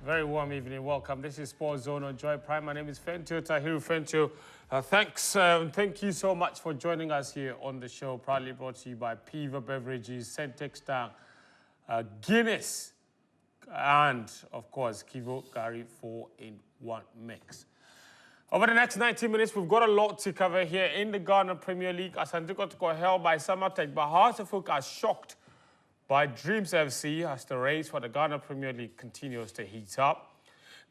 Very warm evening. Welcome. This is Sports Zone on Joy Prime. My name is Fentio Tahiru Fentio. Thank you so much for joining us here on the show. Proudly brought to you by Piva Beverages, Centex Tank, Guinness, and of course Kivo Gari 4-in-1 mix. Over the next 90 minutes, we've got a lot to cover here in the Ghana Premier League. Asante Kotoko held by Samatek, but Hearts of Oak are shocked by Dreams FC as the race for the Ghana Premier League continues to heat up.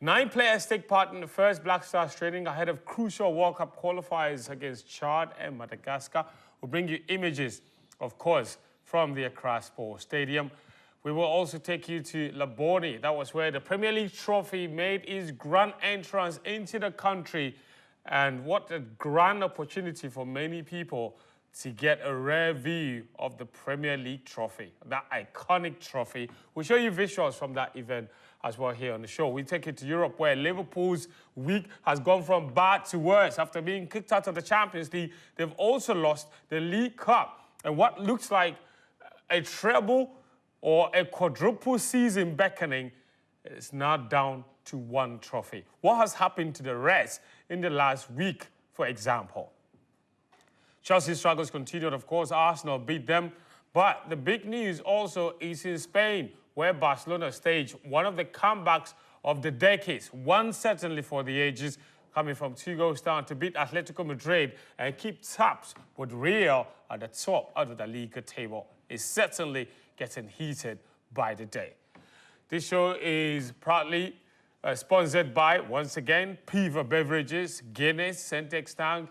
9 players take part in the first Black Stars training ahead of crucial World Cup qualifiers against Chad and Madagascar. We'll bring you images, of course, from the Accra Sports Stadium. We will also take you to Laboni. That was where the Premier League trophy made its grand entrance into the country. And what a grand opportunity for many people to get a rare view of the Premier League trophy, that iconic trophy. We'll show you visuals from that event as well here on the show. We take it to Europe, where Liverpool's week has gone from bad to worse. After being kicked out of the Champions League, they've also lost the League Cup. And what looks like a treble or a quadruple season beckoning is now down to 1 trophy. What has happened to the rest in the last week, for example? Chelsea's struggles continued, of course. Arsenal beat them. But the big news also is in Spain, where Barcelona staged one of the comebacks of the decades, one certainly for the ages, coming from 2 goals down to beat Atletico Madrid and keep tabs with Real at the top of the Liga table. It's certainly getting heated by the day. This show is proudly sponsored by, once again, Piva Beverages, Guinness, Centex Tank,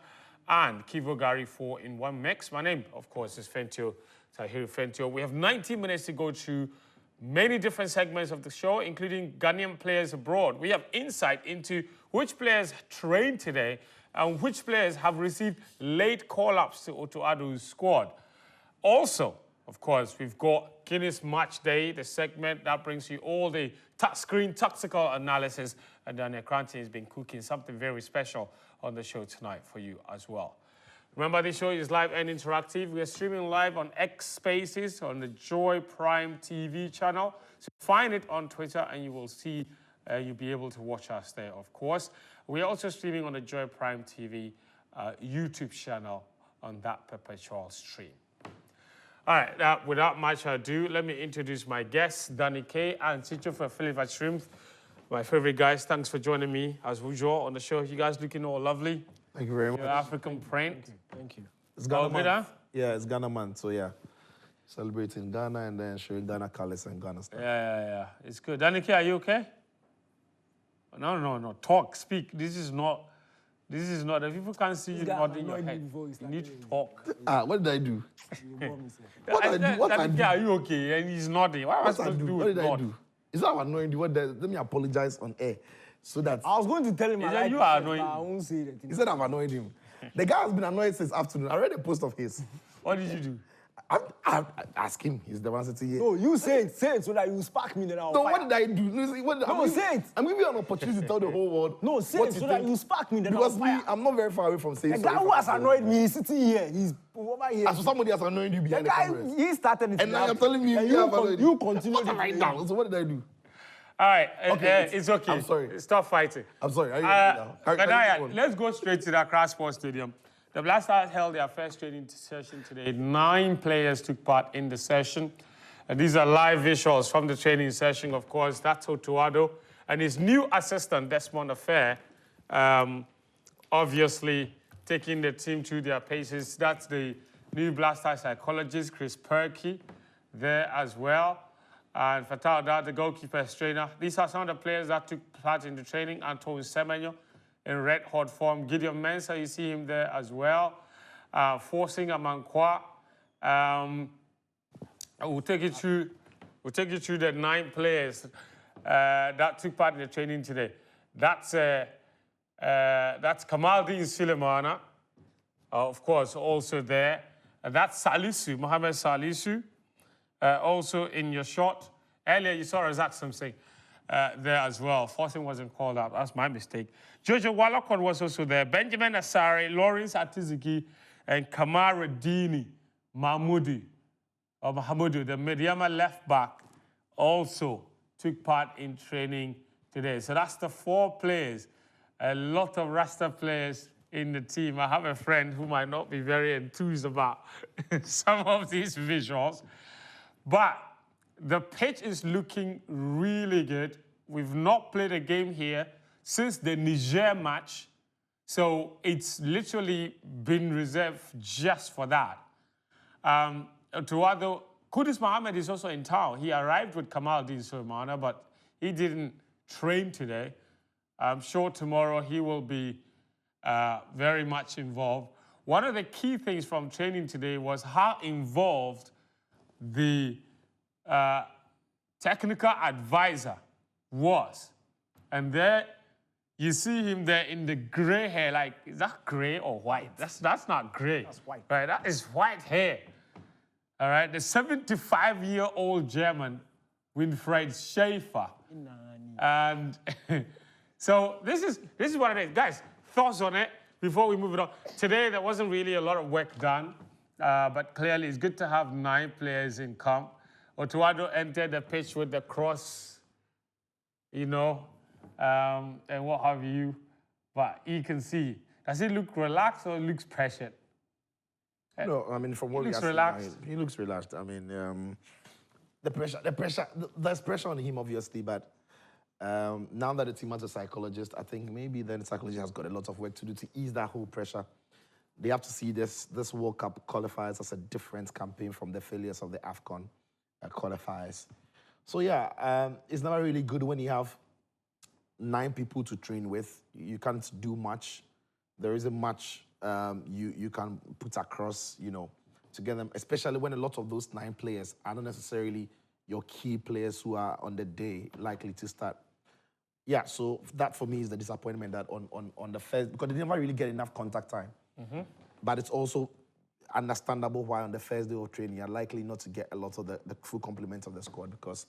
and Kivo Gari 4-in-1 mix. My name, of course, is Fentio Tahiru Fentio. We have 90 minutes to go through many different segments of the show, including Ghanaian players abroad. We have insight into which players trained today and which players have received late call-ups to Otoadu's squad. Also, of course, we've got Guinness Match Day, the segment that brings you all the touchscreen tactical analysis. And Daniel Cranton has been cooking something very special on the show tonight for you as well. Remember, this show is live and interactive. We are streaming live on X Spaces on the Joy Prime TV channel. So find it on Twitter and you will see, you'll be able to watch us there, of course. We are also streaming on the Joy Prime TV YouTube channel on that perpetual stream. All right, without much ado, let me introduce my guests, Danny K and Chicho for Philip Shrimp. My favorite guys, thanks for joining me as usual on the show. You guys looking all lovely. Thank you very much. Your African print. Thank you. It's Ghana month. Huh? Yeah, it's Ghana month, so yeah. Celebrating Ghana and then showing Ghana colors and Ghana stuff. Yeah. It's good. Danny K, are you okay? No. Talk, speak. This is not, if people can't see you nodding your head, you need to talk. What did I do? What I do? Are you okay? And he's nodding. What am I supposed to do? What did I do? Is that annoying you? Let me apologize on air. So that I was going to tell him you are annoying. I won't say that. He said I've annoyed him. The guy has been annoyed since afternoon. I read a post of his. What did you do? I ask him. He's the one sitting here. No, you say it so that you spark me, then I'll No, fire. what did I do? Say it. I'm giving you an opportunity to tell the whole world. No, say it so that you spark me, then I'll fire. Because I'm not very far away from saying the guy who has annoyed me is sitting here. He's over here. As for somebody has annoyed you behind the cameras. He started it. And now you're telling me you continue it right now. So what did I do? All right, okay, it's okay. I'm sorry. Stop fighting. I'm sorry. Let's go straight to the Accra Sports Stadium. The Black Stars held their first training session today. 9 players took part in the session. And these are live visuals from the training session, of course. That's Otoado and his new assistant, Desmond Affair, obviously taking the team through their paces. That's the new Black Star psychologist, Chris Perky, there as well. And Fatal Dar, the goalkeeper's trainer. These are some of the players that took part in the training. Antoine Semenyo in red-hot form. Gideon Mensah, you see him there as well. Forcing Amankwa. We'll take you through the 9 players that took part in the training today. That's Kamaldeen Sulemana, of course, also there. That's Salisu, Mohamed Salisu. Also in your shot. Earlier you saw Razak Samsey there as well. Forcing wasn't called out. That's my mistake. Jojo Walakon was also there. Benjamin Asare, Lawrence Atiziki, and Kamara Dini Mahmoudi, the Mediama left back, also took part in training today. So that's the 4 players. A lot of Rasta players in the team. I have a friend who might not be very enthused about some of these visuals. But the pitch is looking really good. We've not played a game here since the Niger match. So it's literally been reserved just for that. Kudus Mohammed is also in town. He arrived with Kamal Din Sulemana, but he didn't train today. I'm sure tomorrow he will be very much involved. One of the key things from training today was how involved the technical advisor was. And there, you see him there in the gray hair, like, is that gray or white? That's not gray. That's white. Right, that is white hair. All right, the 75-year-old German, Winfried Schaefer. And so this is what it is. Guys, thoughts on it before we move it on. Today, there wasn't really a lot of work done, but clearly it's good to have 9 players in camp. Otuado entered the pitch with the cross, you know, and what have you. But you can see, does he look relaxed or looks pressured? No, I mean, from what looks we are relaxed. seeing, he looks relaxed. I mean, there's pressure on him, obviously, but now that the team has a psychologist, I think maybe then the psychologist has got a lot of work to do to ease that whole pressure. They have to see this World Cup qualifiers as a different campaign from the failures of the AFCON qualifiers. So yeah, it's never really good when you have 9 people to train with. You can't do much. There isn't much you can put across, you know, to get them, especially when a lot of those 9 players are not necessarily your key players who are on the day likely to start. Yeah, so that for me is the disappointment that on the first, because they never really get enough contact time. But it's also understandable why on the first day of training you're likely not to get a lot of the full complement of the squad, because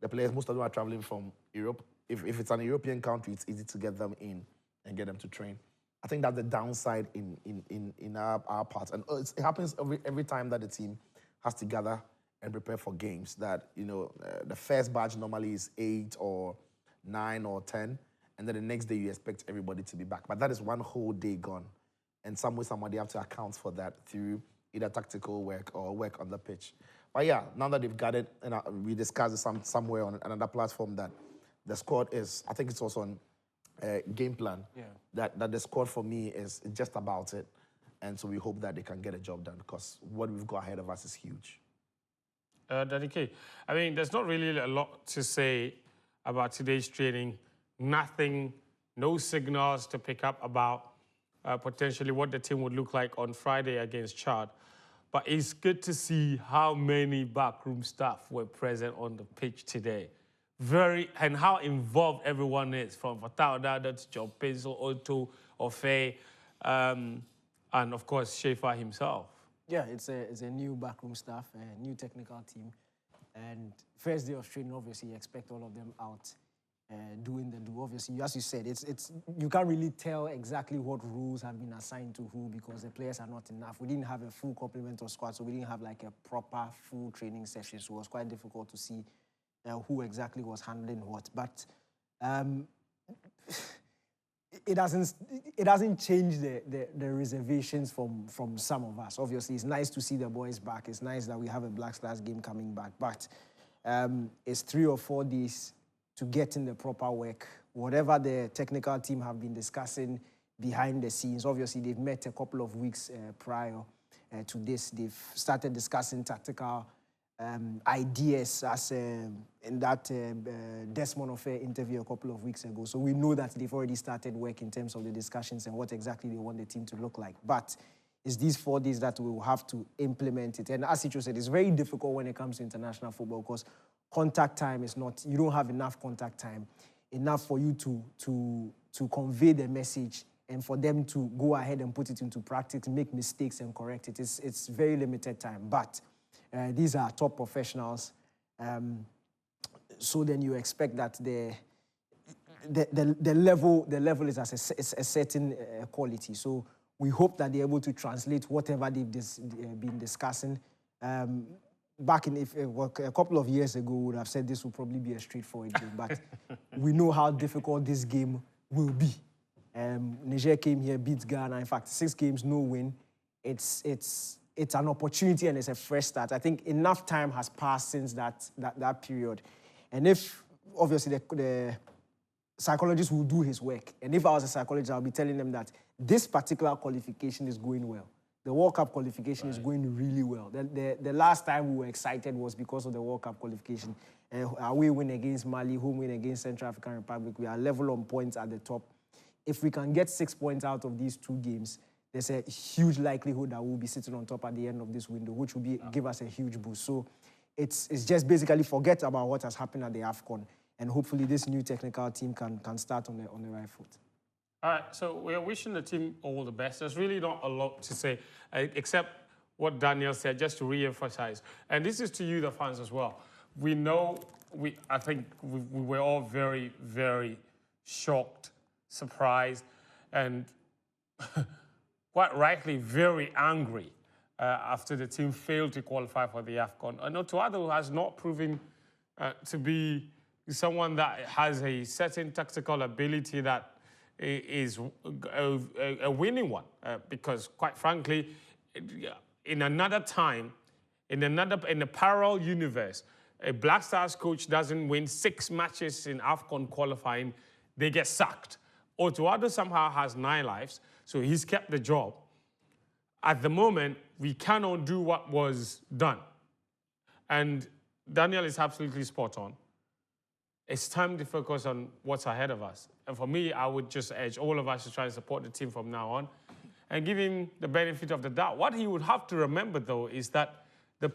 the players, most of them are traveling from Europe. If it's an European country, it's easy to get them in and get them to train. I think that's the downside in our part. And it happens every time that the team has to gather and prepare for games, that, you know, the first batch normally is 8 or 9 or 10, and then the next day you expect everybody to be back. But that is one whole day gone. And some way, somebody have to account for that through either tactical work or work on the pitch. But yeah, now that they've got it, and we discussed it somewhere on another platform, that the squad is, I think it's also on game plan, that the squad for me is just about it. And so we hope that they can get a job done, because what we've got ahead of us is huge. Danny K, I mean, there's not really a lot to say about today's training. Nothing, no signals to pick up about potentially what the team would look like on Friday against Chad. But it's good to see how many backroom staff were present on the pitch today. And how involved everyone is, from Fatah Dada to John Pencil, Otto, Ofe, and of course, Schaefer himself. Yeah, it's a new backroom staff, a new technical team. And first day of training, obviously, you expect all of them out doing the do. Obviously, as you said, you can't really tell exactly what roles have been assigned to who, because the players are not enough. We didn't have a full complement of squad, so we didn't have like a proper full training session, so it was quite difficult to see who exactly was handling what. But it hasn't changed the reservations from some of us. Obviously, it's nice to see the boys back. It's nice that we have a Black Stars game coming back. But it's 3 or 4 days to get in the proper work. Whatever the technical team have been discussing behind the scenes, obviously they've met a couple of weeks prior to this. They've started discussing tactical ideas, as in that Desmond Affair interview a couple of weeks ago. So we know that they've already started work in terms of the discussions and what exactly they want the team to look like. But it's these 4 days that we will have to implement it. And as Icho said, it's very difficult when it comes to international football, because contact time is not, you don't have enough contact time, enough for you to convey the message and for them to go ahead and put it into practice, make mistakes and correct it. It's very limited time. But these are top professionals. So then you expect that the level is at a certain quality. So we hope that they're able to translate whatever they've been discussing. back in a couple of years ago, we would have said this will probably be a straightforward game, but we know how difficult this game will be. Niger came here, beat Ghana. In fact, 6 games, no win. It's an opportunity and it's a fresh start. I think enough time has passed since that period. And if, obviously, the psychologist will do his work. And if I was a psychologist, I'll be telling them that this particular qualification is going well. The World Cup qualification is going really well. The last time we were excited was because of the World Cup qualification. Away win against Mali, home win against Central African Republic. We are level on points at the top. If we can get 6 points out of these 2 games, there's a huge likelihood that we'll be sitting on top at the end of this window, which will give us a huge boost. So it's just basically forget about what has happened at the AFCON, and hopefully this new technical team can start on the right foot. All right, so we're wishing the team all the best. There's really not a lot to say, except what Daniel said, just to re-emphasize. And this is to you, the fans, as well. We know, I think we were all very, very shocked, surprised, and quite rightly very angry after the team failed to qualify for the AFCON. And Nsoatreman has not proven to be someone that has a certain tactical ability that is a winning one, because quite frankly, in another time, in a parallel universe, a Black Stars coach doesn't win 6 matches in AFCON qualifying, they get sacked. Nsoatreman somehow has 9 lives, so he's kept the job. At the moment, we cannot do what was done. And Daniel is absolutely spot on. It's time to focus on what's ahead of us. And for me, I would just urge all of us to try and support the team from now on and give him the benefit of the doubt. What he would have to remember, though, is that the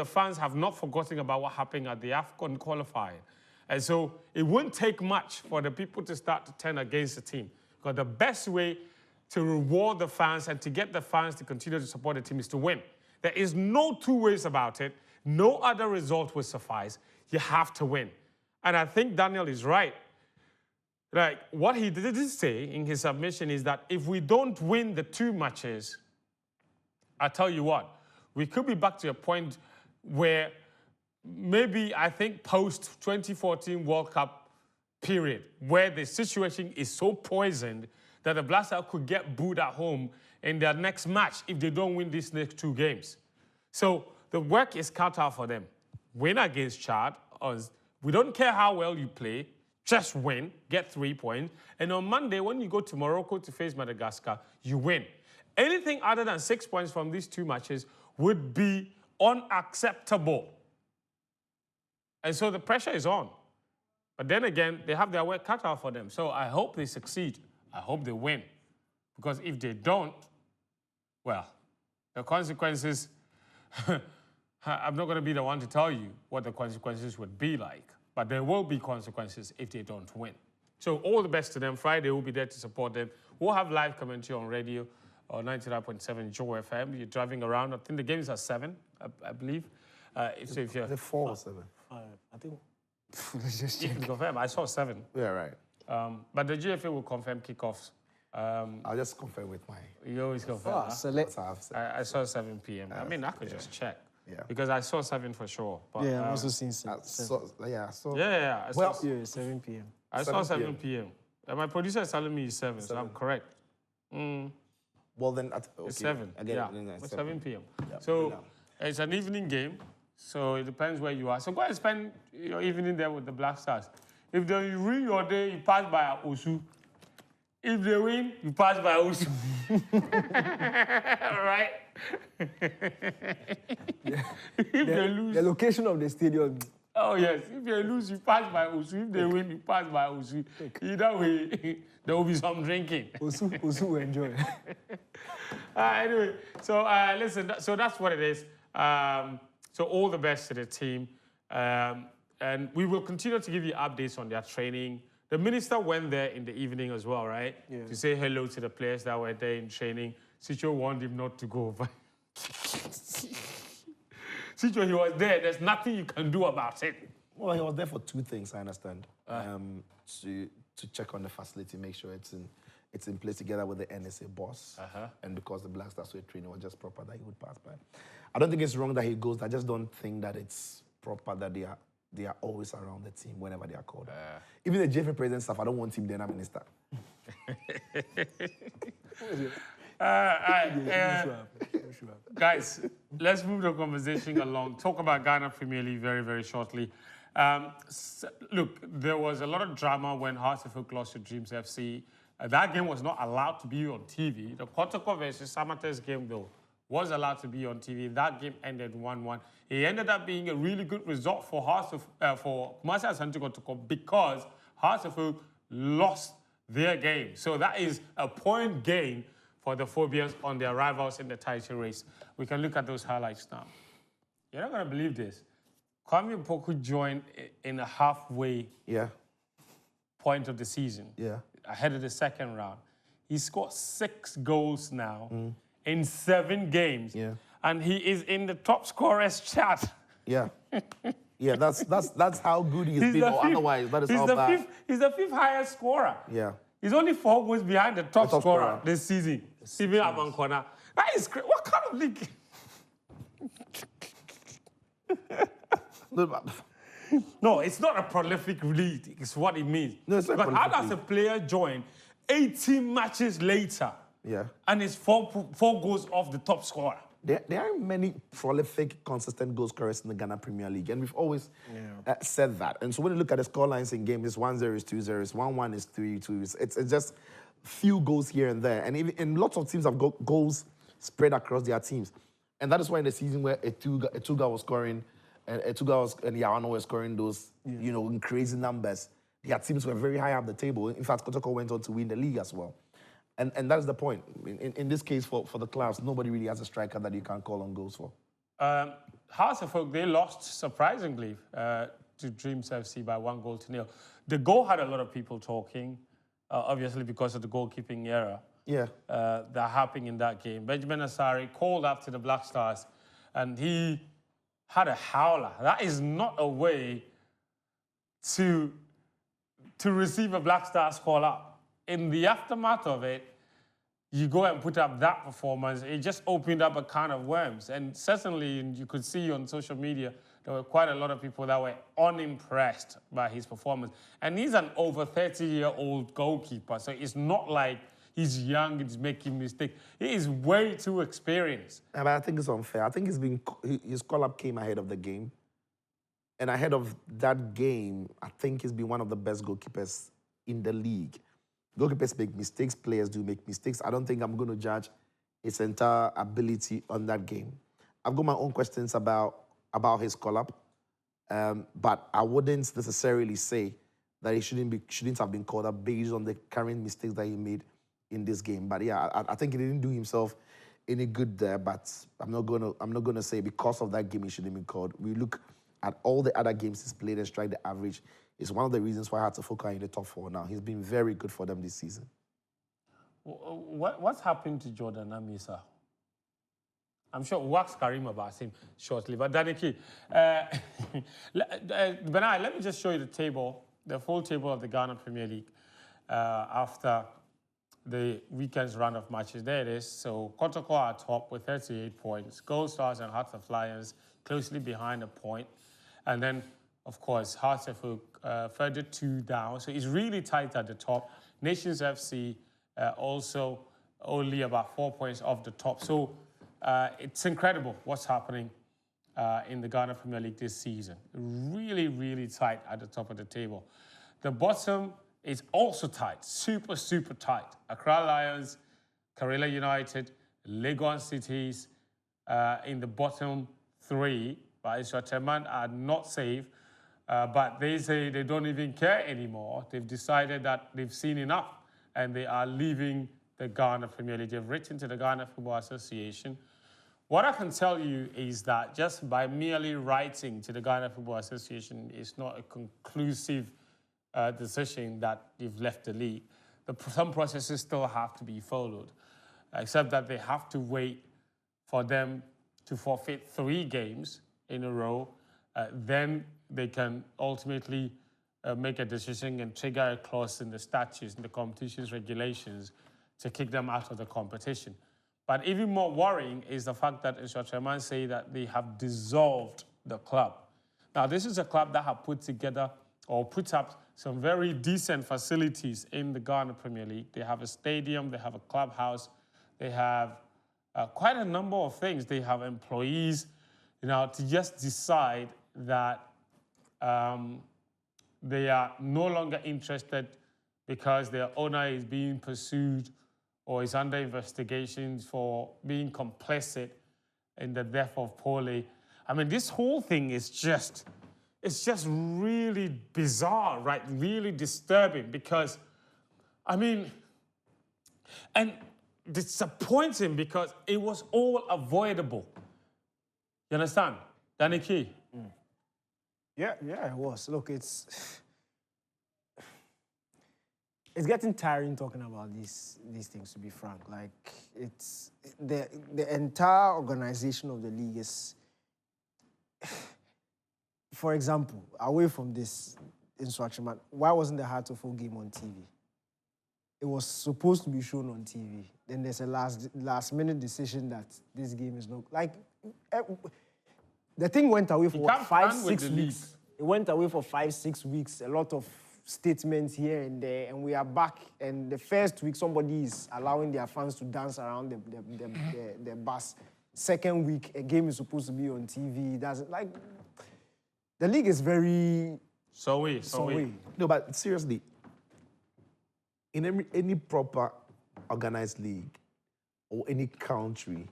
fans have not forgotten about what happened at the AFCON qualifying. And so it won't take much for the people to start to turn against the team. Because the best way to reward the fans and to get the fans to continue to support the team is to win. There is no 2 ways about it. No other result will suffice. You have to win. And I think Daniel is right. Like, what he did say in his submission is that if we don't win the 2 matches, I tell you what, we could be back to a point where maybe, I think, post-2014 World Cup period, where the situation is so poisoned that the Black Stars could get booed at home in their next match if they don't win these next 2 games. So the work is cut out for them. Win against Chad. We don't care how well you play, just win, get 3 points. And on Monday, when you go to Morocco to face Madagascar, you win. Anything other than 6 points from these 2 matches would be unacceptable. And so the pressure is on. But then again, they have their work cut out for them. So I hope they succeed. I hope they win. Because if they don't, well, the consequences, I'm not going to be the one to tell you what the consequences would be like. But there will be consequences if they don't win. So all the best to them. Friday, we'll be there to support them. We'll have live commentary on radio, 99.7 Joe FM. You're driving around. I think the games are 7, I believe. So if you're... 4 or 7? I think... Let's just check. You can confirm. I saw 7. Yeah, right. But the GFA will confirm kickoffs. I'll just confirm with my... You always confirm. Oh, select. I saw 7 p.m. I mean, I could just check. Yeah. Because I saw 7 for sure. But, Yeah, I've also seen 7. Yeah. I saw, Well, Yeah, 7 p.m. I saw 7 p.m. And my producer is telling me it's 7, so I'm correct. Well, then... Okay. It's 7. Again, Yeah, then it's 7 p.m. Yeah, So now. it's an evening game, so it depends where you are. So go and spend your evening there with the Black Stars. If they ruin your day, you pass by Osu. If they win, you pass by Osu. Right? If they lose... The location of the stadium. Oh, yes. If they lose, you pass by Osu. If they win, you pass by Osu. Either way, there will be some drinking. Osu will enjoy. Anyway, so listen, so that's what it is. So all the best to the team. And we will continue to give you updates on their training. The minister went there in the evening as well, right? Yeah. To say hello to the players that were there in training. Sicho warned him not to go. Sicho, he was there. There's nothing you can do about it. Well, he was there for 2 things, I understand. To check on the facility, make sure it's it's in place together with the NSA boss. And because the Black Stars were training was just proper that he would pass by. I don't think it's wrong that he goes. I just don't think that it's proper that they are always around the team whenever they are called. Even the JFA president staff, I don't want him there, I'm minister. Guys, let's move the conversation along. Talk about Ghana Premier League very, very shortly. Look, there was a lot of drama when Hearts of Oak lost to Dreams FC. That game was not allowed to be on TV. The Kotoko versus Samate's game, though, was allowed to be on TV. That game ended 1-1. It ended up being a really good result for Kumasi Asante Kotoko because Hearts of Oak lost their game. So that is a point gain for the Phobias on their rivals in the title race. We can look at those highlights now. You're not going to believe this. Kwame Poku joined in a halfway point of the season, ahead of the second round. He scored 6 goals now in 7 games, and he is in the top scorers chart. Yeah, that's how good he's been. Or otherwise, that is how bad. He's the 5th highest scorer. Yeah, he's only 4 goals behind the top scorer this season. Steven Abankona. That is great. What kind of league? No, it's not a prolific league. It's what it means. No, it's not but how does league. a player join 18 matches later and is 4 goals off the top scorer? There aren't many prolific, consistent goal scorers in the Ghana Premier League, and we've always said that. And so when you look at the scorelines in games, it's 1-0, it's 2-0, it's 1-1, it's 3-2. It's just few goals here and there. And even lots of teams have got goals spread across their teams. And that is why in the season where Etuga was scoring, and Yawano was scoring those, in crazy numbers, their teams were very high up the table. In fact, Kotoko went on to win the league as well. And that's the point. In this case, for the clubs, nobody really has a striker that you can call on goals for. Hearts of Oak, they lost, surprisingly, to Dreams FC by 1-0. The goal had a lot of people talking, obviously because of the goalkeeping error that happened in that game. Benjamin Asari called up to the Black Stars, and he had a howler. That is not a way to receive a Black Stars call up. In the aftermath of it, you go and put up that performance. It just opened up a can of worms. And certainly, you could see on social media, there were quite a lot of people that were unimpressed by his performance. And he's an over 30-year-old goalkeeper, so it's not like he's young, he's making mistakes. He is way too experienced. But I think it's unfair. I think his call-up came ahead of the game. And ahead of that game, I think he's been one of the best goalkeepers in the league. Goalkeepers make mistakes, players do make mistakes. I don't think I'm going to judge his entire ability on that game. I've got my own questions about his call-up, but I wouldn't necessarily say that he shouldn't have been called up based on the current mistakes that he made in this game. But yeah, I think he didn't do himself any good there. But I'm not gonna say because of that game he shouldn't be called. We look at all the other games he's played and strike the average. It's one of the reasons why I had to focus in the top 4 now. He's been very good for them this season. What's happened to Jordan Amisa? I'm sure we'll ask Karim about him shortly. But Daniki, Benai, let me just show you the table, the full table of the Ghana Premier League after the weekend's run of matches. There it is. So Kotoko are top with 38 points. Gold Stars and Hearts of Lions closely behind a point. And then, of course, Hearts of Oak further 2 down. So it's really tight at the top. Nations FC also only about 4 points off the top. So it's incredible what's happening in the Ghana Premier League this season. Really, really tight at the top of the table. The bottom is also tight, super, super tight. Accra Lions, Karela United, Legon Cities in the bottom 3. But Nsoatreman are not safe. But they say they don't even care anymore. They've decided that they've seen enough and they are leaving the Ghana Premier League. They've written to the Ghana Football Association. What I can tell you is that just by merely writing to the Ghana Football Association is not a conclusive decision that they've left the league. Some processes still have to be followed, except that they have to wait for them to forfeit 3 games in a row. Then they can ultimately make a decision and trigger a clause in the statutes, in the competition's regulations, to kick them out of the competition. But even more worrying is the fact that Nsoatreman say that they have dissolved the club. Now, this is a club that have put together or put up some very decent facilities in the Ghana Premier League. They have a stadium, they have a clubhouse, they have quite a number of things. They have employees, to just decide that they are no longer interested because their owner is being pursued or is under investigations for being complicit in the death of Paulie. I mean, this whole thing is it's just really bizarre, right? Really disturbing because, I mean, and disappointing because it was all avoidable. You understand? Daniki? Yeah, it was. Look, it's getting tiring talking about these things, to be frank. Like, it's the entire organization of the league is, for example, away from this Nsoatreman, why wasn't the Heart of Oak game on TV? It was supposed to be shown on TV. Then there's a last minute decision that this game is not, like, the thing went away for 5-6 weeks. It went away for 5-6 weeks. A lot of statements here and there, and we are back. And the first week, somebody is allowing their fans to dance around the bus. Second week, a game is supposed to be on TV. Like, the league is very... So. No, but seriously, in any proper organized league or any country,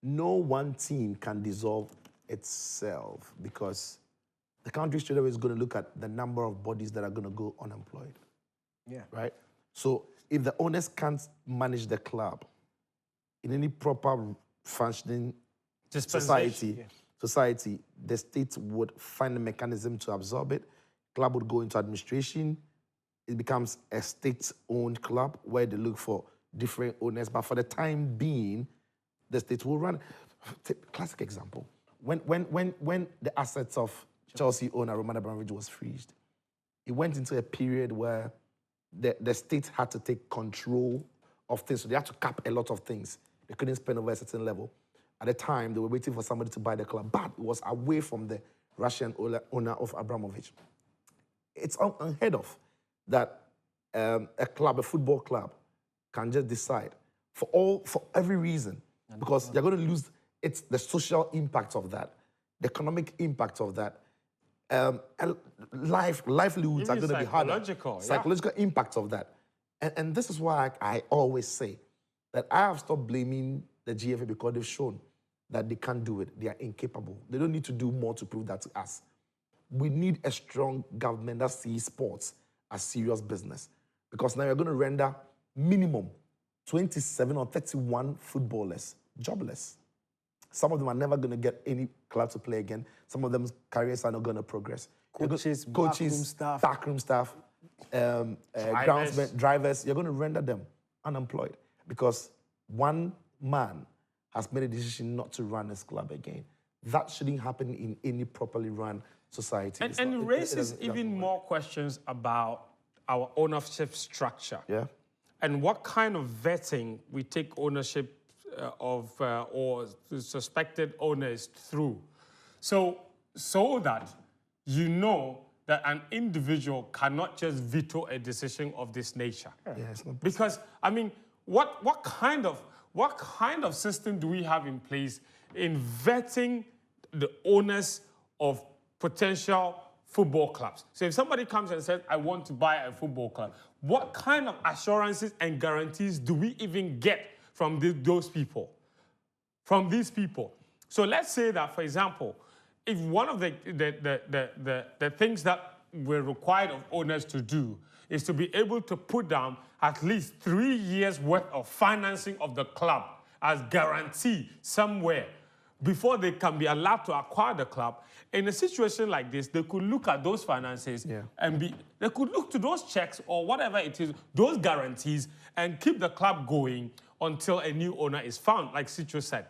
no one team can dissolve itself because the country straight away is going to look at the number of bodies that are going to go unemployed. Yeah. Right? So if the owners can't manage the club in any proper functioning society, the state would find a mechanism to absorb it. Club would go into administration. It becomes a state-owned club where they look for different owners. But for the time being, the state will run. Classic example. When the assets of Chelsea owner Roman Abramovich was freezed, it went into a period where the state had to take control of things. So they had to cap a lot of things. They couldn't spend over a certain level. At the time, they were waiting for somebody to buy the club, but it was away from the Russian owner of Abramovich. It's unheard of that a football club, can just decide for every reason, because you're going to lose the social impact of that, the economic impact of that. Livelihoods are going to be harder. Psychological impact of that. And this is why I always say that I have stopped blaming the GFA because they've shown that they can't do it. They are incapable. They don't need to do more to prove that to us. We need a strong government that sees sports as serious business, because now you're going to render minimum 27 or 31 footballers jobless. Some of them are never going to get any club to play again. Some of them's careers are not going to progress. Coaches, backroom staff, groundsmen, drivers, you're going to render them unemployed because one man has made a decision not to run his club again. That shouldn't happen in any properly run society. And it raises even more questions about our ownership structure. Yeah. And what kind of vetting we take ownership of or suspected owners through. So that you know that an individual cannot just veto a decision of this nature. Yeah, it's not possible. Because, I mean, what kind of system do we have in place in vetting the owners of potential football clubs? So if somebody comes and says, I want to buy a football club, what kind of assurances and guarantees do we even get from those people, from these people? So let's say that, for example, if one of the things that we're required of owners to do is to be able to put down at least 3 years worth of financing of the club as guarantee somewhere before they can be allowed to acquire the club. In a situation like this, they could look at those finances and they could look to those checks or whatever it is, those guarantees, and keep the club going until a new owner is found, like Sitcho said.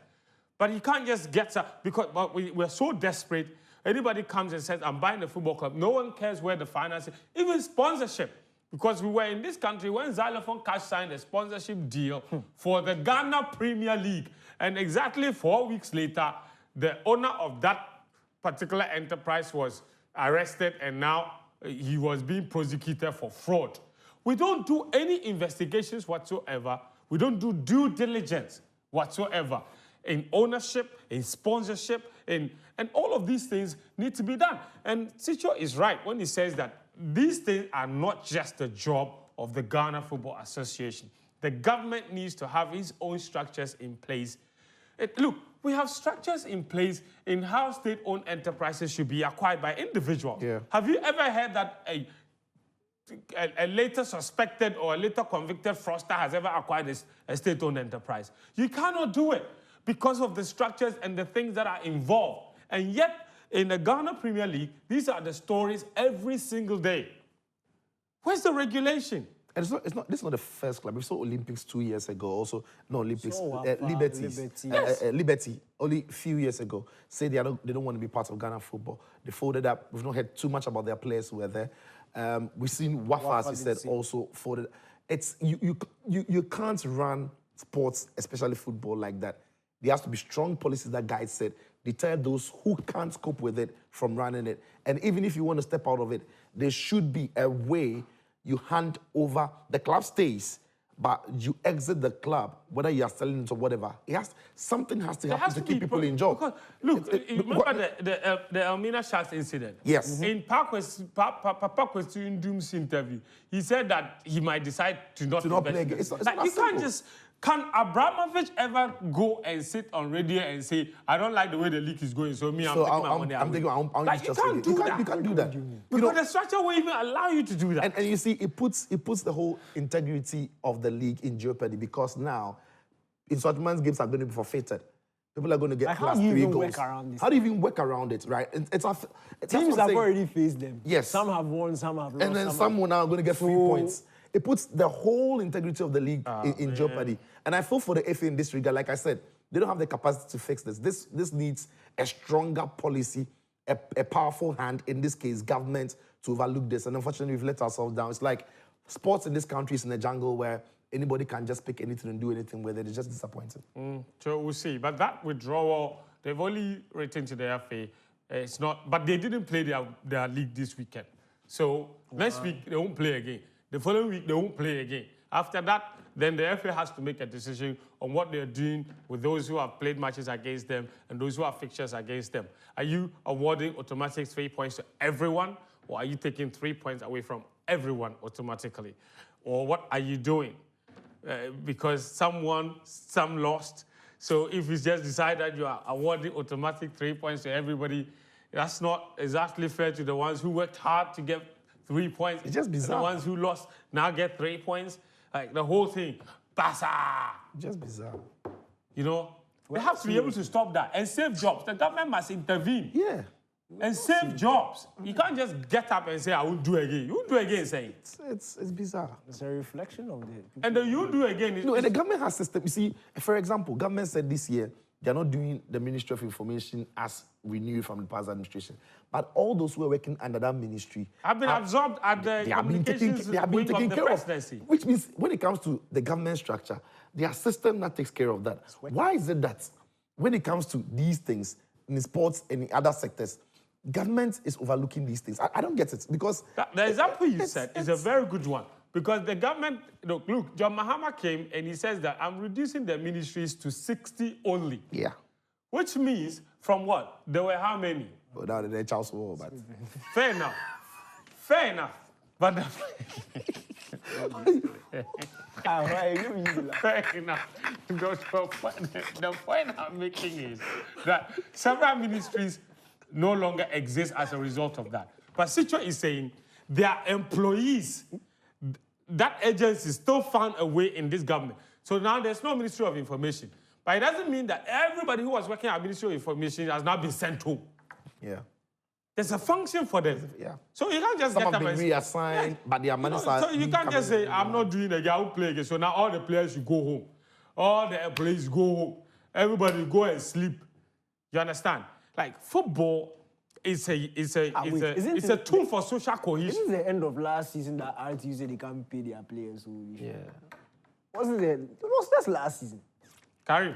But you can't just get because we're so desperate Anybody comes and says, I'm buying a football club, no one cares where the finance is, even sponsorship. Because we were in this country when Xylophone Cash signed a sponsorship deal for the Ghana Premier League. And exactly 4 weeks later, the owner of that particular enterprise was arrested and now he was being prosecuted for fraud. We don't do any investigations whatsoever. We don't do due diligence whatsoever in ownership, in sponsorship, and all of these things need to be done. And Sicho is right when he says that these things are not just the job of the Ghana Football Association. The government needs to have its own structures in place. Look, we have structures in place in how state-owned enterprises should be acquired by individuals. Yeah. Have you ever heard that a later suspected or a later convicted fraudster has ever acquired a state-owned enterprise? You cannot do it because of the structures and the things that are involved. And yet, in the Ghana Premier League, these are the stories every single day. Where's the regulation? And this is not the first club. We saw Olympics 2 years ago. Also, no Olympics, So Liberty, only a few years ago, say they don't want to be part of Ghana football. They folded up. We've not heard too much about their players who were there. We've seen Wafa, as you said, also folded. It's you can't run sports, especially football, like that. There has to be strong policies that guide said deter those who can't cope with it from running it. And even if you want to step out of it, there should be a way you hand over, the club stays, but you exit the club, whether you are selling it or whatever. Something has to happen to keep people in job. Because, look, remember the Elmina Sharks incident? Yes. In Papa Kwesi interview, he said that he might decide to not play again. You can't just... Can Abramovich ever go and sit on radio and say, I don't like the way the league is going, so I'm taking my money away? You can't do that. You can't do that. Because the structure will even allow you to do that. And you see, it puts the whole integrity of the league in jeopardy because now, Nsoatreman's games are going to be forfeited. People are going to get class 3 goals. How do you even work around it, right? Teams have already faced them. Yes. Some have won, some have lost. And then some are now going to get 3 points. It puts the whole integrity of the league in jeopardy. And I feel for the FA in this regard, like I said, they don't have the capacity to fix this. This needs a stronger policy, a powerful hand, in this case, government, to overlook this. And unfortunately, we've let ourselves down. It's like sports in this country is in a jungle where anybody can just pick anything and do anything with it. It's just disappointing. So we'll see. But that withdrawal, they've only written to the FA. It's not, but they didn't play their league this weekend. So next week, they won't play again. The following week, they won't play again. After that, then the FA has to make a decision on what they're doing with those who have played matches against them and those who have fixtures against them. Are you awarding automatic 3 points to everyone, or are you taking 3 points away from everyone automatically? Or what are you doing? Because some won, some lost. So if it's just decided you are awarding automatic 3 points to everybody, that's not exactly fair to the ones who worked hard to get 3 points. It's just bizarre. The ones who lost now get 3 points. Like the whole thing. Basa! Just bizarre. You know? They have to be able to stop that and save jobs. The government must intervene. Yeah. And save jobs. You can't just get up and say, I won't do again. You won't do again, saying. It's bizarre. It's a reflection of the... And then you do again. No, and the government has system. You see, for example, government said this year, they're not doing the Ministry of Information as renewed from the past administration. But all those who are working under that ministry have been absorbed at the communications wing of the presidency. Which means when it comes to the government structure, their system that takes care of that. Why is it that when it comes to these things, in sports and in other sectors, government is overlooking these things? I don't get it because... The example you said is a very good one. Because the government, look, John Mahama came and he says that I'm reducing the ministries to 60 only. Yeah. Which means, from what? There were how many? Well, now they're Charles War, but... Fair enough. Fair enough. But fair enough. The point I'm making is that several ministries no longer exist as a result of that. But Sicho is saying their employees, that agency still found a way in this government. So now there's no Ministry of Information. But it doesn't mean that everybody who was working at Ministry of Information has now been sent home. Yeah. There's a function for them. Yeah. So you can't just Some get have them been reassigned, but their money So you can't just say, I'm not doing it, I will play again. So now all the players should go home. All the employees go home. Everybody go and sleep. You understand? Like football it's a isn't a it- tool for social cohesion. This is the end of last season that RTU said they can't pay their players. So Yeah. That's last season. Karim,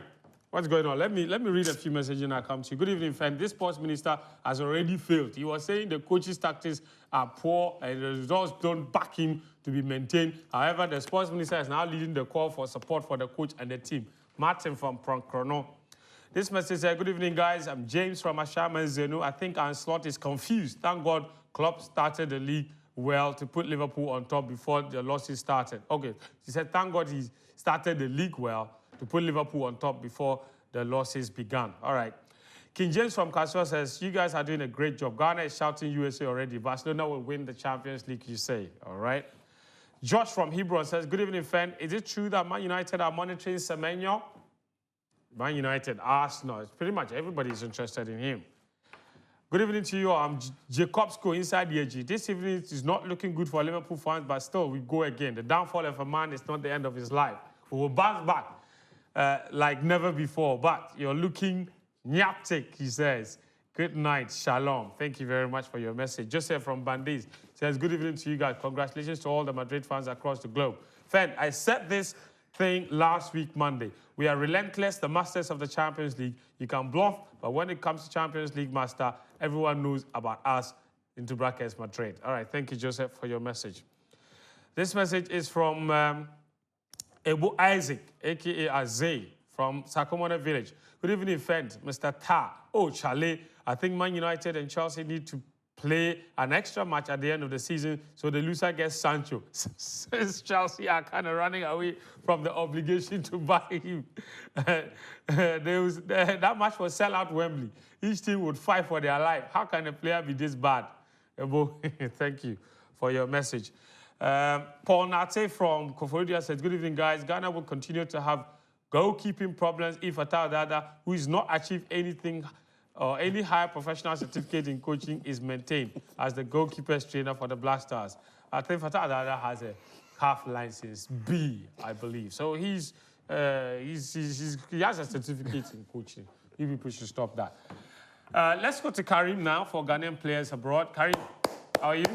what's going on? Let me read a few messages and I'll come to you. Good evening, friend. This sports minister has already failed. He was saying the coach's tactics are poor and the results don't back him to be maintained. However, the sports minister is now leading the call for support for the coach and the team. Martin from Prankrono. This message says, good evening, guys. I'm James from Ashama Zenu. I think Anslot is confused. Thank God Klopp started the league well to put Liverpool on top before the losses started. Okay, he said, thank God he started the league well to put Liverpool on top before the losses began. All right. King James from Kasua says, you guys are doing a great job. Ghana is shouting USA already. Barcelona will win the Champions League, you say. All right. Josh from Hebron says, good evening, friend. Is it true that Man United are monitoring Semenyo? Man United, Arsenal, pretty much everybody is interested in him. Good evening to you. I'm Jacobsco inside the AG. This evening is not looking good for Liverpool fans, but still, we go again. The downfall of a man is not the end of his life. We will bounce back like never before, but you're looking nyaptic, he says. Good night, shalom. Thank you very much for your message. Joseph from Bandiz says, good evening to you guys. Congratulations to all the Madrid fans across the globe. Friend, I said this thing last week, Monday. We are relentless, the masters of the Champions League. You can bluff, but when it comes to Champions League master, everyone knows about us, into brackets, Madrid. All right, thank you, Joseph, for your message. This message is from Ebu Isaac, a.k.a. Azay, from Sakomona Village. Good evening, friend, Mr. Ta. Oh, Charlie, I think Man United and Chelsea need to play an extra match at the end of the season so the loser gets Sancho. Since Chelsea are kind of running away from the obligation to buy him. That match was sell out Wembley. Each team would fight for their life. How can a player be this bad? Thank you for your message. Paul Nate from Koforidua says, good evening, guys. Ghana will continue to have goalkeeping problems if Fatal Dada, who has not achieved anything or any higher professional certificate in coaching, is maintained as the goalkeepers trainer for the Black Stars. I think Fatal Dada has a half license B, I believe. So he has a certificate in coaching. You people should stop that. Let's go to Karim now for Ghanaian players abroad. Karim, how are you?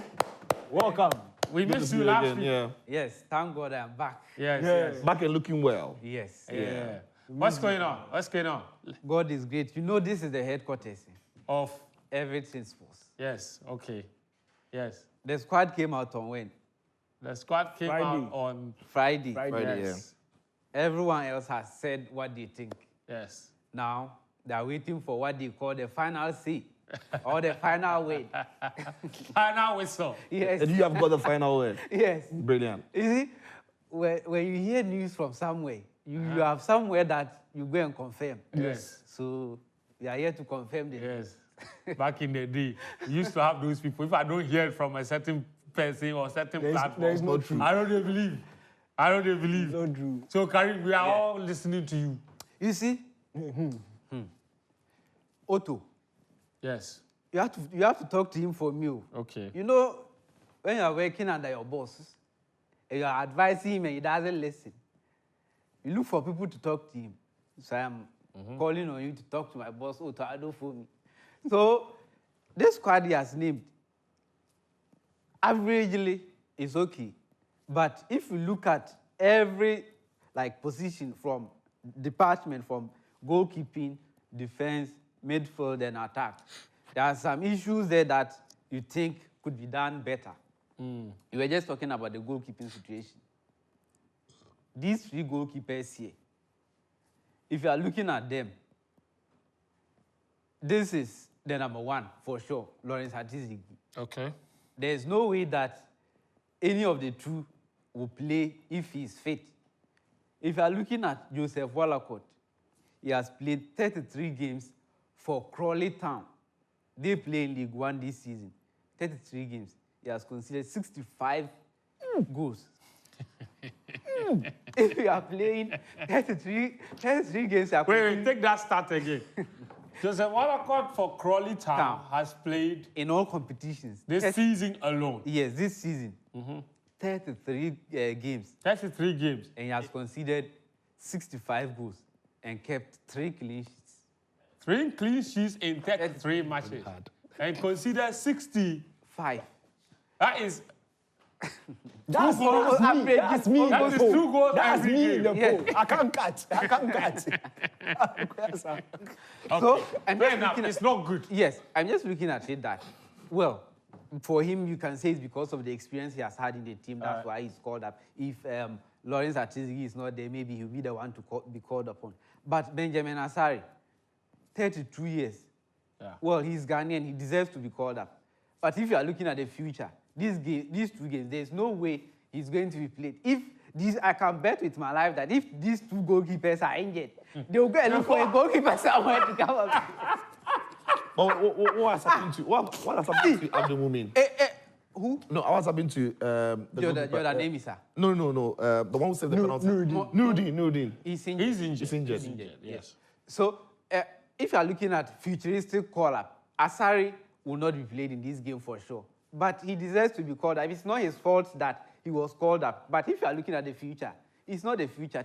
Welcome. We missed you last week. Yeah. Yes, thank God I'm back. Yes. Back and looking well. Yes. Yeah. What's going on? What's going on? God is great. You know this is the headquarters Of everything sports. yes, okay, yes. The squad came out on when? The squad came Friday. out on Friday. Friday, yes, Everyone else has said what they think. yes. Now they're waiting for what they call the final say or the final word. Final whistle. Yes. And you have got the final word. Yes. Brilliant. You see, when you hear news from somewhere, you have somewhere that you go and confirm. Yes. So we are here to confirm this. Yes. Back in the day, we used to have those people. If I don't hear it from a certain person or certain platform, there is no truth. I don't even believe. I don't even believe. No true. So, Karim, we are all listening to you. You see, Otto, Yes. you have to talk to him for me. Okay. You know, when you are working under your boss, and you are advising him and he doesn't listen, you look for people to talk to him. So I'm calling on you to talk to my boss, Otto Ado, for me. So this squad he has named, averagely, is okay. But if you look at every position from department, from goalkeeping, defense, midfield, and attack, there are some issues there that you think could be done better. You were just talking about the goalkeeping situation. These three goalkeepers here, if you are looking at them, this is the number one for sure, Lawrence Hatizigi. Okay. There's no way that any of the two will play if he's fit. If you are looking at Joseph Wallacott, he has played 33 games for Crawley Town. They play in League One this season. 33 games. He has conceded 65 goals. If you are playing 33 games, you are Wait, take that start again. Joseph Wallacott for Crawley Town has played in all competitions. this season alone. Yes, this season. 33 games. 33 games. And he has conceded 65 goals and kept 3 clean sheets. 3 clean sheets in 33 matches. and consider 60. 5. That is That's goals. me. That's me. That is 2 goals That's every me in the game. poll. I can't cut. Okay. So, I'm Fair just enough. looking at- It's not good. Yes, I'm just looking at it that, well, for him, you can say it's because of the experience he has had in the team. That's why he's called up. If Lawrence Atizigi is not there, maybe he'll be the one to be called upon. But Benjamin Asari, 32 years. Yeah. Well, he's Ghanaian. He deserves to be called up. But if you are looking at the future, these 2 games, there's no way he's going to be played. I can bet with my life that if these 2 goalkeepers are injured, they'll go and look for a goalkeeper somewhere to come up. But what has happened to what has happened to Abdul Mumin? Who? No, what's happened to Your name is, sir. No. The one who saved the penalty. Nuruddin. He's injured. He's injured. Yes. So, if you are looking at futuristic call-up, Asari will not be played in this game for sure. But he deserves to be called up. It's not his fault that he was called up. But if you are looking at the future, it's not the future.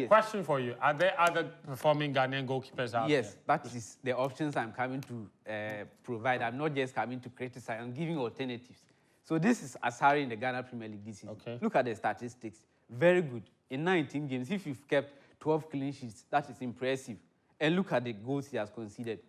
Question for you. Are there other performing Ghanaian goalkeepers out there? Yes, that is the options I'm coming to provide. I'm not just coming to criticize. I'm giving alternatives. So this is Asari in the Ghana Premier League this season. Okay. Look at the statistics. Very good. In 19 games, if you've kept 12 clean sheets, that is impressive. And look at the goals he has conceded.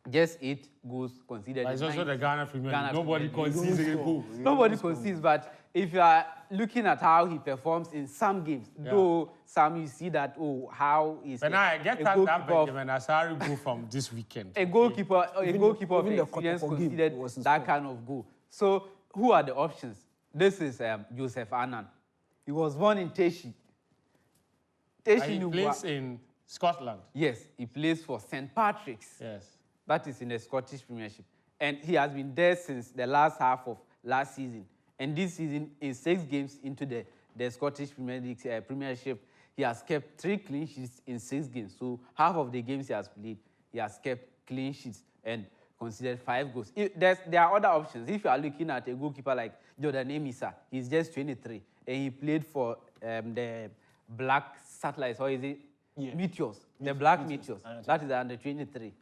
Just 8 goals conceded. But it's in also 19. the Ghana Premier League. Ghana Nobody Premier League. concedes a goal. Nobody concedes, but if you are looking at how he performs in some games, though some you see that, how is But now I get a that goalkeeper of- Benjamin Asari goal from this weekend. a goalkeeper of even the experience Kotoko game considered was his that fault. kind of goal. So who are the options? This is Joseph Annan. He was born in Teshi. He plays in Scotland. Yes, he plays for St. Patrick's. Yes. That is in the Scottish Premiership. And he has been there since the last half of last season. And this season, in 6 games into the Scottish Premier League, Premiership, he has kept 3 clean sheets in 6 games. So half of the games he has played, he has kept clean sheets and considered 5 goals. There are other options. If you are looking at a goalkeeper like Jordan Emisa, he's just 23, and he played for the Black Satellites, or is it? Yeah. Meteors. The Black Meteors. That is under 23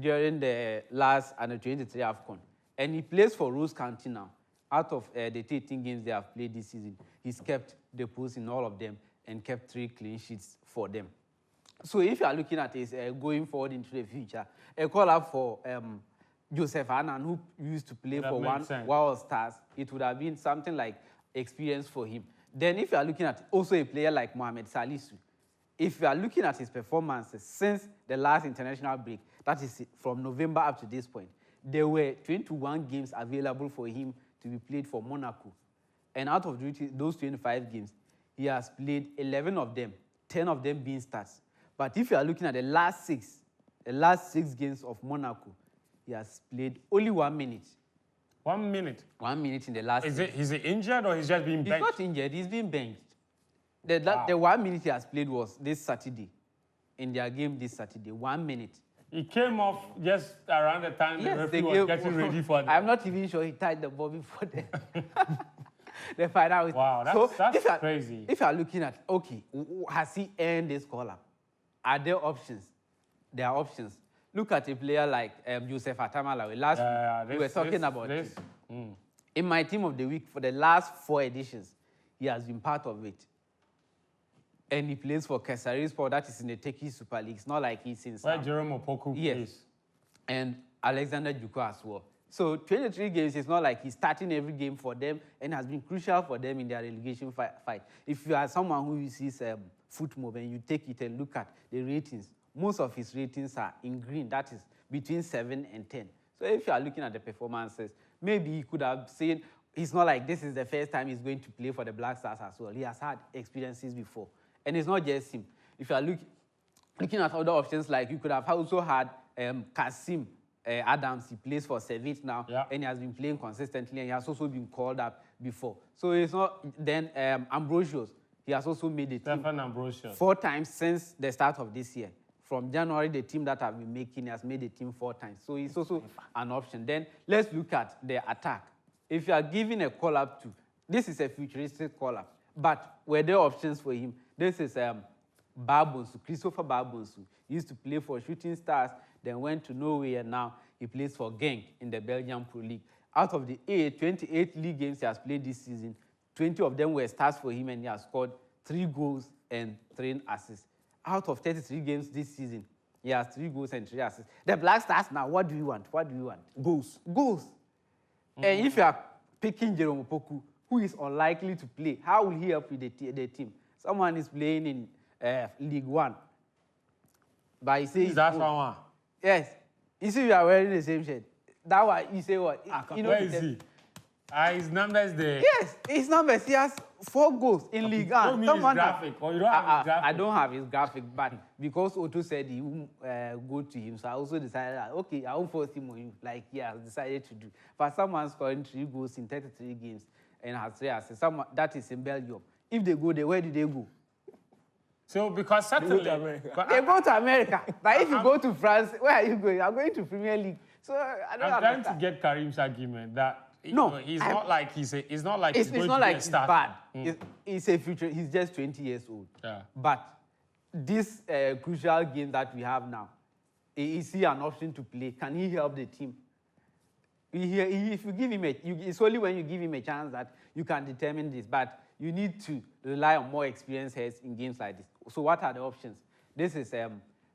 during the last under 23 AFCON. And he plays for Rose County now. Out of the 13 games they have played this season, he's kept the post in all of them and kept 3 clean sheets for them. So if you are looking at this going forward into the future, a call up for Joseph Annan, who used to play for Wild Stars, it would have been something like experience for him. Then if you are looking at also a player like Mohamed Salisu, if you are looking at his performances since the last international break, that is from November up to this point, there were 21 games available for him to be played for Monaco. And out of those 25 games, he has played 11 of them, 10 of them being starts. But if you are looking at the last 6 games of Monaco, he has played only 1 minute. 1 minute. 1 minute in the last. Is he injured or he's just being benched? He's not injured. He's been benched. The 1 minute he has played was this Saturday, in their game this Saturday. 1 minute. He came off just around the time the referee was getting ready for I'm not even sure he tied the ball before the final. Wow, that's crazy. If you are looking at, okay, has he earned this call-up? Are there options? There are options. Look at a player like Joseph Atamalawe. Last week, we were talking about this. In my team of the week, for the last 4 editions, he has been part of it. And he plays for Kesarispor, that is in the Turkish Super League. It's not like he's in Where Jerome Opoku plays. And Alexander Djuko as well. So 23 games, it's not like he's starting every game for them and has been crucial for them in their relegation fight. If you are someone who sees football and you take it and look at the ratings, most of his ratings are in green. That is between 7 and 10. So if you are looking at the performances, maybe he could have seen, it's not like this is the first time he's going to play for the Black Stars as well. He has had experiences before. And it's not just him. If you are looking at other options, like you could have also had Kasim Adams. He plays for Sevilla now, and he has been playing consistently, and he has also been called up before. So it's not, then Ambrosius, he has also made it. Stefan Ambrosius. 4 times since the start of this year. From January, the team that I've been making has made the team 4 times. So it's also an option. Then let's look at the attack. If you are giving a call-up to, this is a futuristic call-up, but were there options for him? This is Babonsu, Christopher Babonsu. He used to play for Shooting Stars, then went to Norway, and now he plays for Genk in the Belgian Pro League. Out of the 28 league games he has played this season, 20 of them were starts for him, and he has scored 3 goals and 3 assists. Out of 33 games this season, he has 3 goals and 3 assists. The Black Stars now, what do you want? What do you want? Goals. Goals. And if you are picking Jerome Opoku, who is unlikely to play, how will he help with the team? Someone is playing in League One. But he says... That's one. Yes. You see, we are wearing the same shirt. That one, you say what? You know, Where is he? His numbers there. Yes, his numbers. He has 4 goals in League One. Show me his graphic. Or you don't have his graphic? I don't have his graphic, but because Otto said he won't go to him, so I also decided that, okay, I won't force him on you, like he has decided to do. For someone scoring 3 goals in 33 games and has 3 assists, that is in Belgium. If they go there, where do they go? So, because certainly... They go to America. But if you go to France, where are you going? I'm going to Premier League. So I don't I'm trying understand. to get Karim's argument that No, he's not like he's going it's to not be like a he's starter. bad. He's a future. He's just 20 years old. Yeah. But this crucial game that we have now, is he an option to play? Can he help the team? If you give him it's only when you give him a chance that you can determine this. But you need to rely on more experienced heads in games like this. So what are the options? This is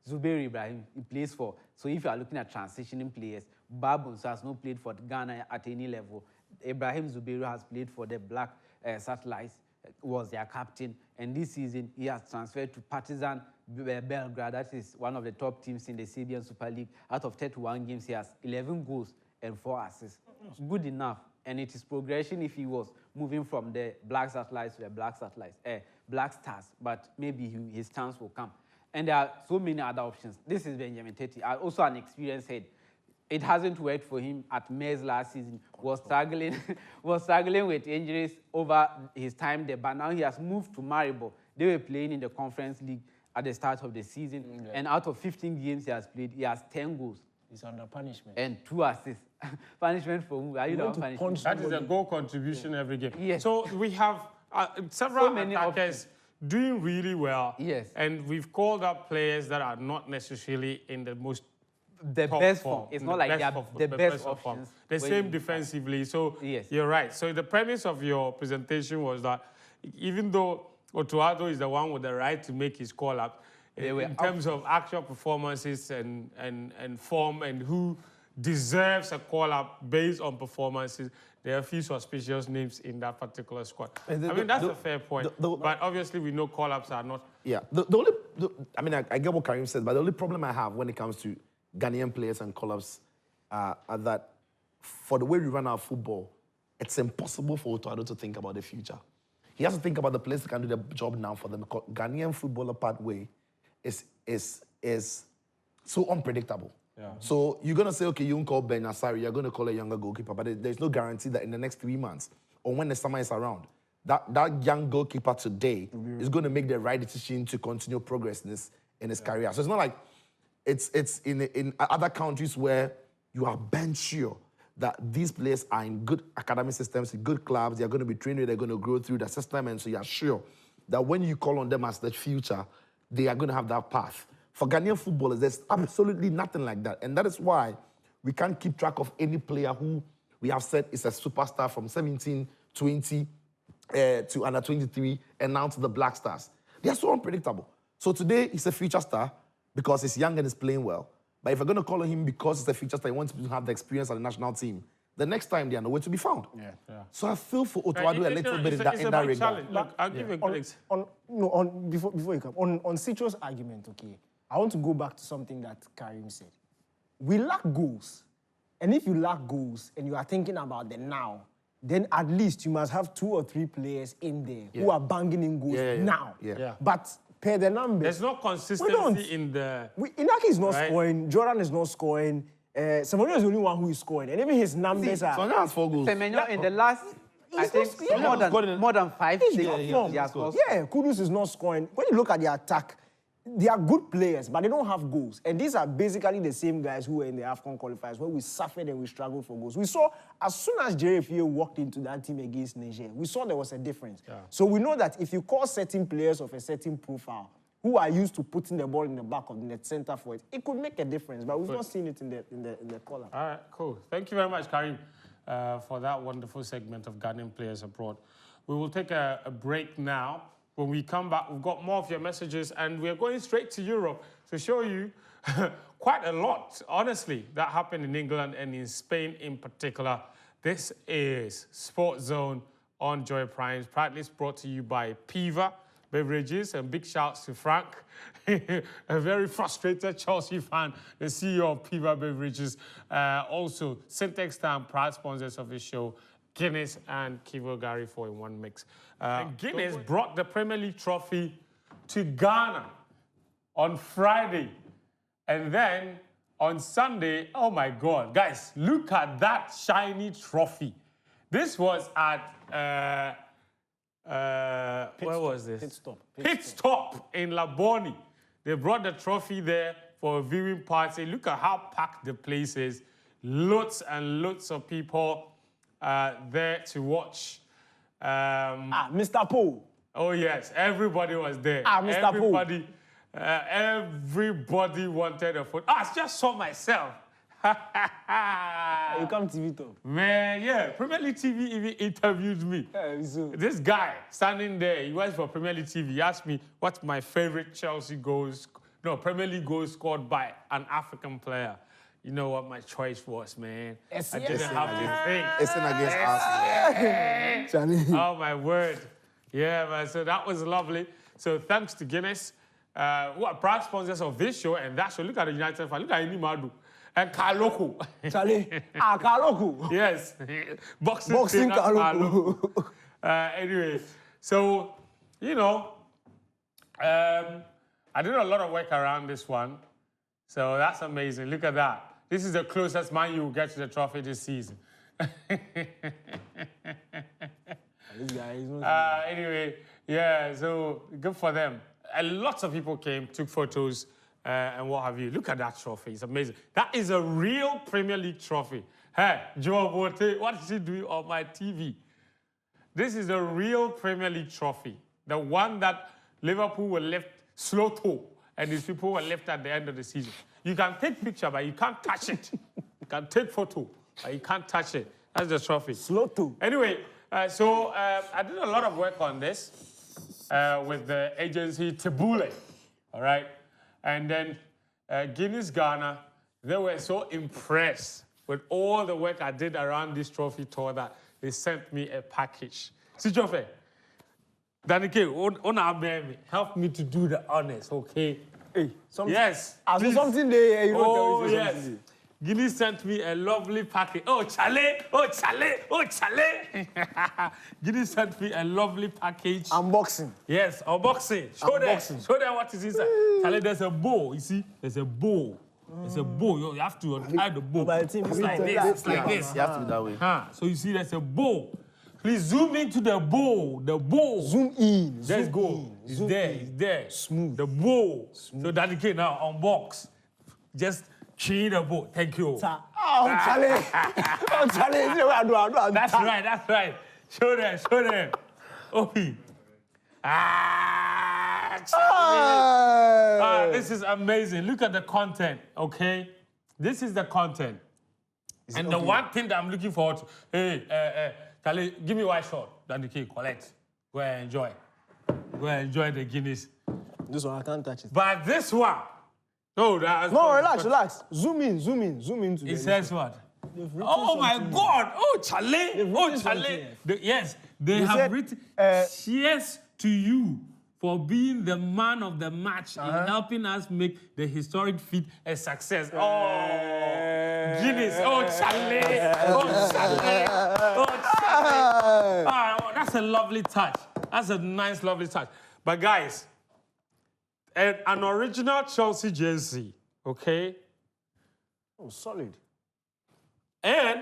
Zubair Ibrahim. He plays for. So if you are looking at transitioning players, Babons has not played for Ghana at any level. Ibrahim Zubairu has played for the Black Satellites, was their captain. And this season, he has transferred to Partizan Belgrade. That is one of the top teams in the Serbian Super League. Out of 31 games, he has 11 goals and 4 assists. Good enough. And it is progression if he was moving from the Black Satellites to the Black Stars. But maybe his chance will come. And there are so many other options. This is Benjamin Teti, also an experienced head. It hasn't worked for him at Mez last season. Was struggling with injuries over his time there. But now he has moved to Maribor. They were playing in the Conference League at the start of the season. Yeah. And out of 15 games he has played, he has 10 goals. He's under punishment. And 2 assists. Punishment for who? Are you not punishment? That is a goal contribution every game. Yes. So we have several attackers doing really well. Yes. And we've called up players that are not necessarily in the most best form. It's not like they are the best options. The same defensively. So yes. You're right. So the premise of your presentation was that even though Otuado is the one with the right to make his call up, in terms of actual performances and form and who deserves a call up based on performances, there are a few suspicious names in that particular squad. That's a fair point. But obviously we know call ups are not. Yeah. I get what Karim said, but the only problem I have when it comes to Ghanaian players and call ups are that for the way we run our football, it's impossible for Otuado to think about the future. He has to think about the players that can do the job now for them, because Ghanaian footballer pathway is so unpredictable. Yeah. So you're going to say, okay, you won't call Ben Asari, you're going to call a younger goalkeeper, but there's no guarantee that in the next 3 months or when the summer is around, that young goalkeeper today is going to make the right decision to continue progress in his career. So it's not like it's in other countries where you are bent sure that these players are in good academic systems, in good clubs, they're going to be trained, they're going to grow through the system, and so you're sure that when you call on them as the future, they are going to have that path. For Ghanaian footballers, there's absolutely nothing like that. And that is why we can't keep track of any player who we have said is a superstar from 17, 20 to under 23 and now to the Black Stars. They are so unpredictable. So today, he's a future star because he's young and he's playing well. But if you're going to call on him because he's a future star, he wants to have the experience at the national team, the next time they are nowhere to be found. Yeah. So I feel for Otuado a little bit in that regard. Look, I'll give you a before you come, on Citro's argument, okay, I want to go back to something that Karim said. We lack goals. And if you lack goals and you are thinking about the now, then at least you must have 2 or 3 players in there who are banging in goals now. Yeah. But per the numbers, there's no consistency in the... Inaki is not scoring, Jordan is not scoring, Semenyo is the only one who is scoring, and even his numbers are... Semenyo has 4 goals. Semenyo in the last, I think, more than 5, 6 he has scored. Yeah, Kudus is not scoring. When you look at the attack, they are good players, but they don't have goals. And these are basically the same guys who were in the AFCON qualifiers, where we suffered and we struggled for goals. We saw, as soon as Jerry Fie walked into that team against Niger, we saw there was a difference. Yeah. So we know that if you call certain players of a certain profile who are used to putting the ball in the back of the net, centre forward, it could make a difference. But we've not seen it in the column. All right, cool. Thank you very much, Karim, for that wonderful segment of Ghanaian players abroad. We will take a break now. When we come back, we've got more of your messages, and we're going straight to Europe to show you quite a lot, honestly, that happened in England and in Spain in particular. This is Sports Zone on Joy Prime, proudly brought to you by Piva Beverages, and big shouts to Frank, a very frustrated Chelsea fan, the CEO of Piva Beverages. Also, Syntex Time, proud sponsors of this show, Guinness and Kivo Gary 4-in-1 mix. And Guinness brought the Premier League trophy to Ghana on Friday. And then on Sunday, oh my God, guys, look at that shiny trophy. This was at, where was this? Pit Stop in Laboni. They brought the trophy there for a viewing party. Look at how packed the place is. Lots and lots of people there to watch. Mr. Poe. Oh yes, everybody was there. Mr. Everybody, everybody wanted a photo. I just saw myself. You come TV Top. Man, yeah, Premier League TV even interviewed me. This guy standing there, he works for Premier League TV. He asked me what's my favorite Premier League goal scored by an African player. You know what my choice was, man? I didn't have to think. It's against us. Oh, my word. Yeah, man. So that was lovely. So thanks to Guinness, who are proud sponsors of this show and that show. Look at the United fan. Look at Inimadu. And Kaloku. Charlie. Kaloku. Yes. Boxing Kaloku. Anyway, so, you know, I did a lot of work around this one. So that's amazing. Look at that. This is the closest Man U will get to the trophy this season. This guy is not anyway, yeah, so good for them. Lots of people came, took photos, and what have you. Look at that trophy. It's amazing. That is a real Premier League trophy. Hey, Joe Bote, what is he doing on my TV? This is a real Premier League trophy. The one that Liverpool were left slow to, and these people were left at the end of the season. You can take picture, but you can't touch it. You can take photo, but you can't touch it. That's the trophy. slow to. Anyway, so I did a lot of work on this with the agency Tebule, all right? And then Guinness Ghana, they were so impressed with all the work I did around this trophy tour that they sent me a package. See, Jofe, Danike, help me to do the honors, okay? Hey, yes. So something there, you know. Oh, yes. Guinness sent me a lovely package. Oh, Chale! Oh, Chale! Oh, Chale! Guinness sent me a lovely package. Unboxing. Yes, unboxing. Show them what is inside. Chale, there's a bow. You see? There's a bow. There's a bow. You have to untie the bow. But It's like this. It's like this. You have to be that way. So you see, there's a bow. Please zoom into the bow. The bow. Zoom in. Let's go. It's there. It's there. Smooth. The bow. Smooth. So that okay now unbox. Just cheat the bow. Thank you. Oh, Charlie. Oh, Charlie. That's right. That's right. Show them. Show them. Open. This is amazing. Look at the content. Okay, this is the content. And the one thing that I'm looking forward to. Hey, Charlie, give me one shot. Then the key collect. Go and enjoy. Go and enjoy the Guinness. This one I can't touch it. But this one, no, relax. Zoom in. It says what? Oh my God! Oh, Charlie! Oh, Charlie! Yes, they have written. Cheers to you for being the man of the match in helping us make the historic feat a success. Oh, Guinness! Oh, Charlie! Oh, Charlie! Oh, Charlie! Oh, that's a lovely touch. That's a nice, lovely touch. But guys, an original Chelsea jersey, okay? Oh, solid. And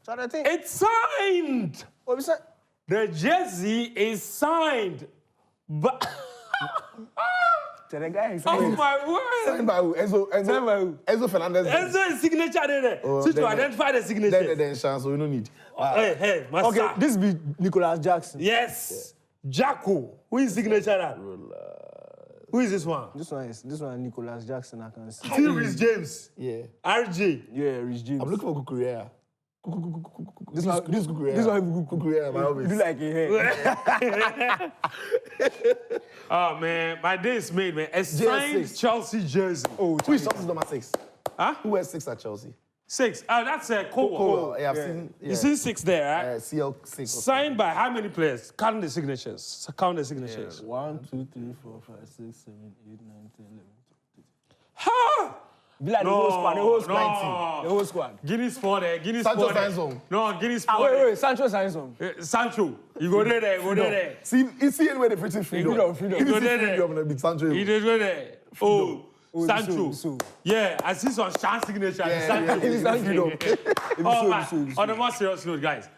it's signed. What was that? The jersey is signed. But The guy is oh my word! Signed by who? Enzo Fernandez. Enzo is signature there. So to identify the signature. Then chance, so we don't need. Hey, master. Okay, this be Nicholas Jackson. Yes. Jacko. Who is signature that? Who is this one? This one Nicholas Jackson, I can see. Still Rhys James. Yeah. RJ. Yeah, Rhys James. I'm looking for Kukurea. This one Kukurea. This one Kukurea, my you office. do like a hair. Oh, man. My day is made, man. A signed JS6. Chelsea jersey. Oh, Who is Chelsea's number 6? Huh? Who wears 6 at Chelsea? 6. Oh, that's a Cole. Oh, yeah, I've seen. Yeah. You see 6 there, right? CL6. Signed by how many players? Count the signatures. Count the signatures. 1, 2, 3, 4, 5, 6, 7, 8, 9, 10, 11, 12. Ha! Be like the whole squad, the whole squad. no. The whole squad. Guinness for there. Guinness Sancho for there. signs on. No, Guinness Ah, for wait, there. wait, Sancho signs on. Sancho. You go there, go there. See, you see anywhere the British freedom. Freedom. You Go see there. freedom, and a big Sancho. You did go there. Oh, Sancho. so. Yeah, I see some chance signature. Yeah, Sancho. yeah, It's Sancho. Oh, man. On a more serious note, guys,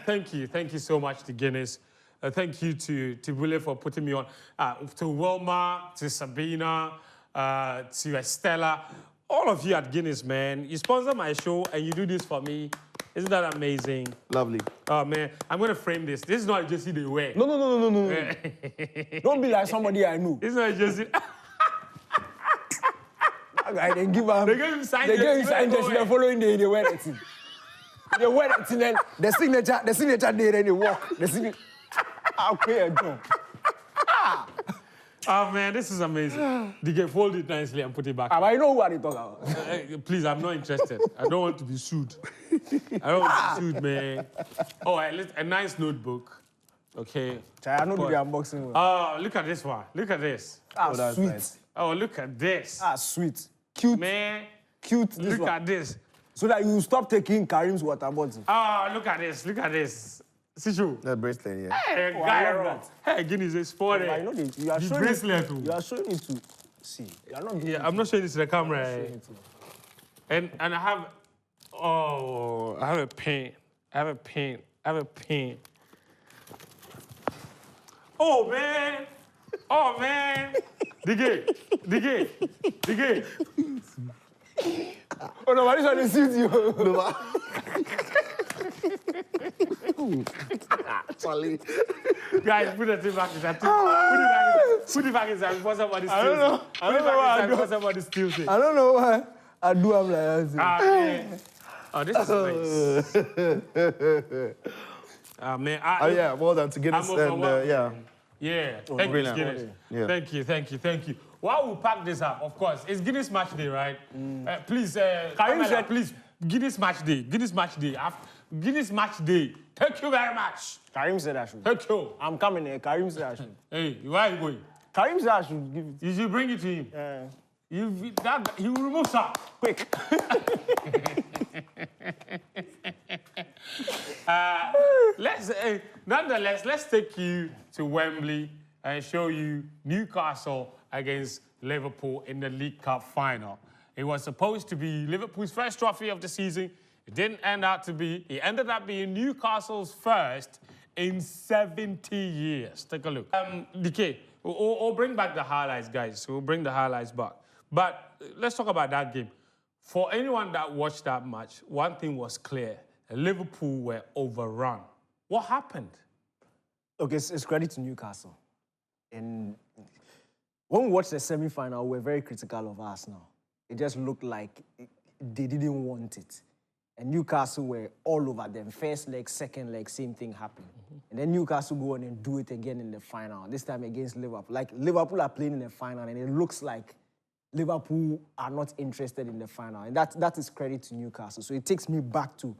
thank you so much to Guinness. Thank you to Willie for putting me on. To Wilma, to Sabina, to Estella, all of you at Guinness, man. You sponsor my show and you do this for me. Isn't that amazing? Lovely. Oh, man, I'm going to frame this. This is not a jersey they wear. No. Don't be like somebody I know. This is not a jersey. Guy, they give him. They gave him signed They gave him jersey. signed jersey. The following day, they wear that thing. They wear that thing. Then the signature day, then they walk. The signature. I'll pay a job. Oh, man, this is amazing. They can fold it nicely and put it back. But I know what they talk about. Please, I'm not interested. I don't want to be sued. I don't want to be sued, man. Oh, a nice notebook. Okay. I know the unboxing. Oh, look at this one. Look at this. Sweet. nice. Oh, look at this. Sweet. Cute. Man, Cute. This look one. at this. So that you stop taking Karim's water bottle. Oh, look at this. Look at this. Sishu. That bracelet, yeah. Hey, Oh, I guy, love hey, Guinness is for But I know it. you are The showing bracelet. it. You are showing it to see. You are not doing Yeah, I'm not showing this to the camera. showing Eh? it to. And I have, I have a pen. I have a pen. Oh, man. Oh, man. Dig it. Oh no, this one is you. Charlie. Guys, put the thing back inside. Put it back inside before somebody steals it. don't know. Put it back inside before somebody steals it. I don't know why I do am like that. Ah, man. Oh, this is nice. Man. Oh, yeah, well done to Guinness. I'm And, overwhelmed. yeah. Yeah, thank you, brilliant. Guinness. Yeah. Thank you. While we pack this up, of course, it's Guinness match day, right? Please, Karim Pamela, said- please, Guinness match day. Guinness match day. Thank you very much. Karim said I should. Thank you. I'm coming here. Karim said I should. Hey, where are you going? Karim said I should give it. You should bring it to him. He will remove some. Quick. Nonetheless, let's take you to Wembley and show you Newcastle against Liverpool in the League Cup final. It was supposed to be Liverpool's first trophy of the season. It didn't end out to be. It ended up being Newcastle's first in 70 years. Take a look. DK, we'll bring back the highlights, guys. We'll bring the highlights back. But let's talk about that game. For anyone that watched that match, one thing was clear. Liverpool were overrun. What happened? Okay, it's credit to Newcastle. And when we watched the semi-final, we were very critical of Arsenal. It just looked like they didn't want it. And Newcastle were all over them. First leg, second leg, same thing happened. And then Newcastle go on and do it again in the final, this time against Liverpool. Like, Liverpool are playing in the final, and it looks like Liverpool are not interested in the final. And that is credit to Newcastle. So it takes me back to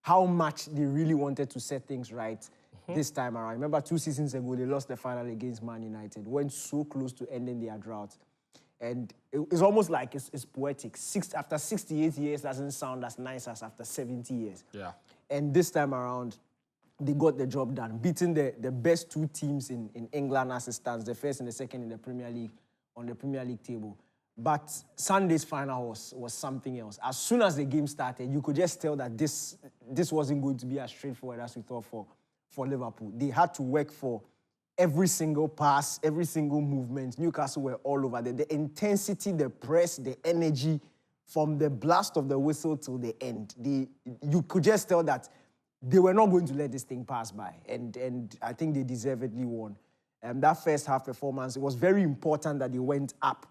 how much they really wanted to set things right this time around. Remember 2 seasons ago, they lost the final against Man United, went so close to ending their drought. And it's almost like it's poetic. After 68 years doesn't sound as nice as after 70 years. Yeah. And this time around, they got the job done, beating the best 2 teams in England as it stands, the first and the second in the Premier League, on the Premier League table. But Sunday's final was something else. As soon as the game started, you could just tell that this wasn't going to be as straightforward as we thought for Liverpool. They had to work for every single pass, every single movement. Newcastle were all over. The intensity, the press, the energy, from the blast of the whistle till the end. You could just tell that they were not going to let this thing pass by. And I think they deservedly won. that first half performance, it was very important that they went up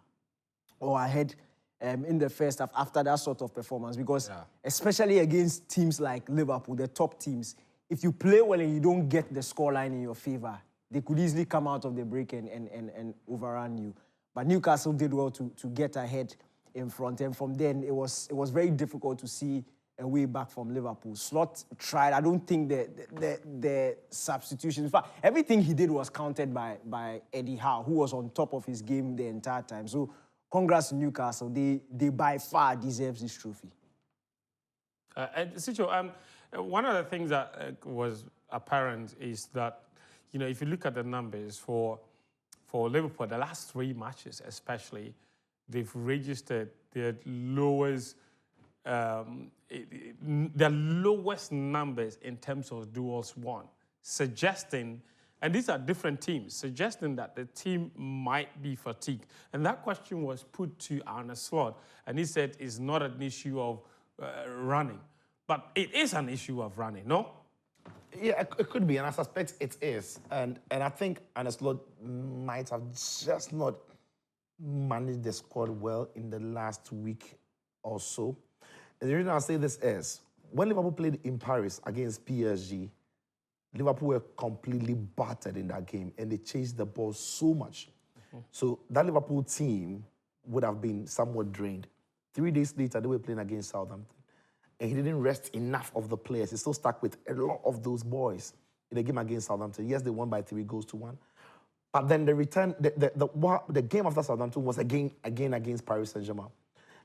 or ahead in the first half after that sort of performance, because especially against teams like Liverpool, the top teams, if you play well and you don't get the scoreline in your favor, they could easily come out of the break and overrun you. But Newcastle did well to get ahead in front, and from then it was very difficult to see a way back from Liverpool. Slot tried. I don't think the substitution. In fact, everything he did was countered by Eddie Howe, who was on top of his game the entire time. So, congrats to Newcastle. They by far deserve this trophy. And Sicho, one of the things that was apparent is that, you know, if you look at the numbers for Liverpool, the last 3 matches especially, they've registered their lowest numbers in terms of duels won, suggesting, and these are different teams, suggesting that the team might be fatigued. And that question was put to Arne Slot, and he said it's not an issue of running, but it is an issue of running, no? Yeah, it could be, and I suspect it is. And I think Arne Slot might have just not managed the squad well in the last week or so. And the reason I say this is, when Liverpool played in Paris against PSG, Liverpool were completely battered in that game, and they chased the ball so much. So that Liverpool team would have been somewhat drained. 3 days later, they were playing against Southampton, and he didn't rest enough of the players. He still stuck with a lot of those boys in the game against Southampton. Yes, they won by 3-1. But then the return, the game after Southampton was again against Paris Saint-Germain.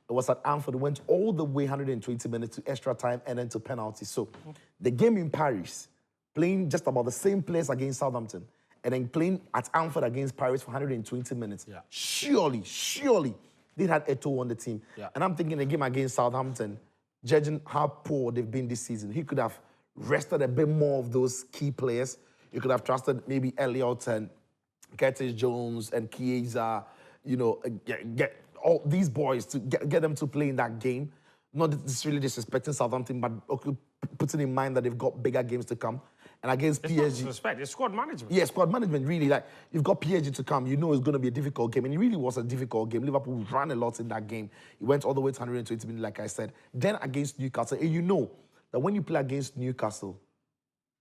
It was at Anfield. It went all the way 120 minutes to extra time and then to penalties. So the game in Paris, playing just about the same place against Southampton, and then playing at Anfield against Paris for 120 minutes. Yeah. Surely, they had Eto'o on the team. Yeah. And I'm thinking the game against Southampton, judging how poor they've been this season, he could have rested a bit more of those key players. You could have trusted maybe Elliott and Curtis Jones and Chiesa, you know, get all these boys to get them to play in that game. Not necessarily disrespecting Southampton, but putting in mind that they've got bigger games to come. And against PSG... It's not disrespect, it's squad management. Yeah, squad management, really. Like, you've got PSG to come, you know it's going to be a difficult game. And it really was a difficult game. Liverpool ran a lot in that game. It went all the way to 120 minutes, like I said. Then against Newcastle, and you know that when you play against Newcastle,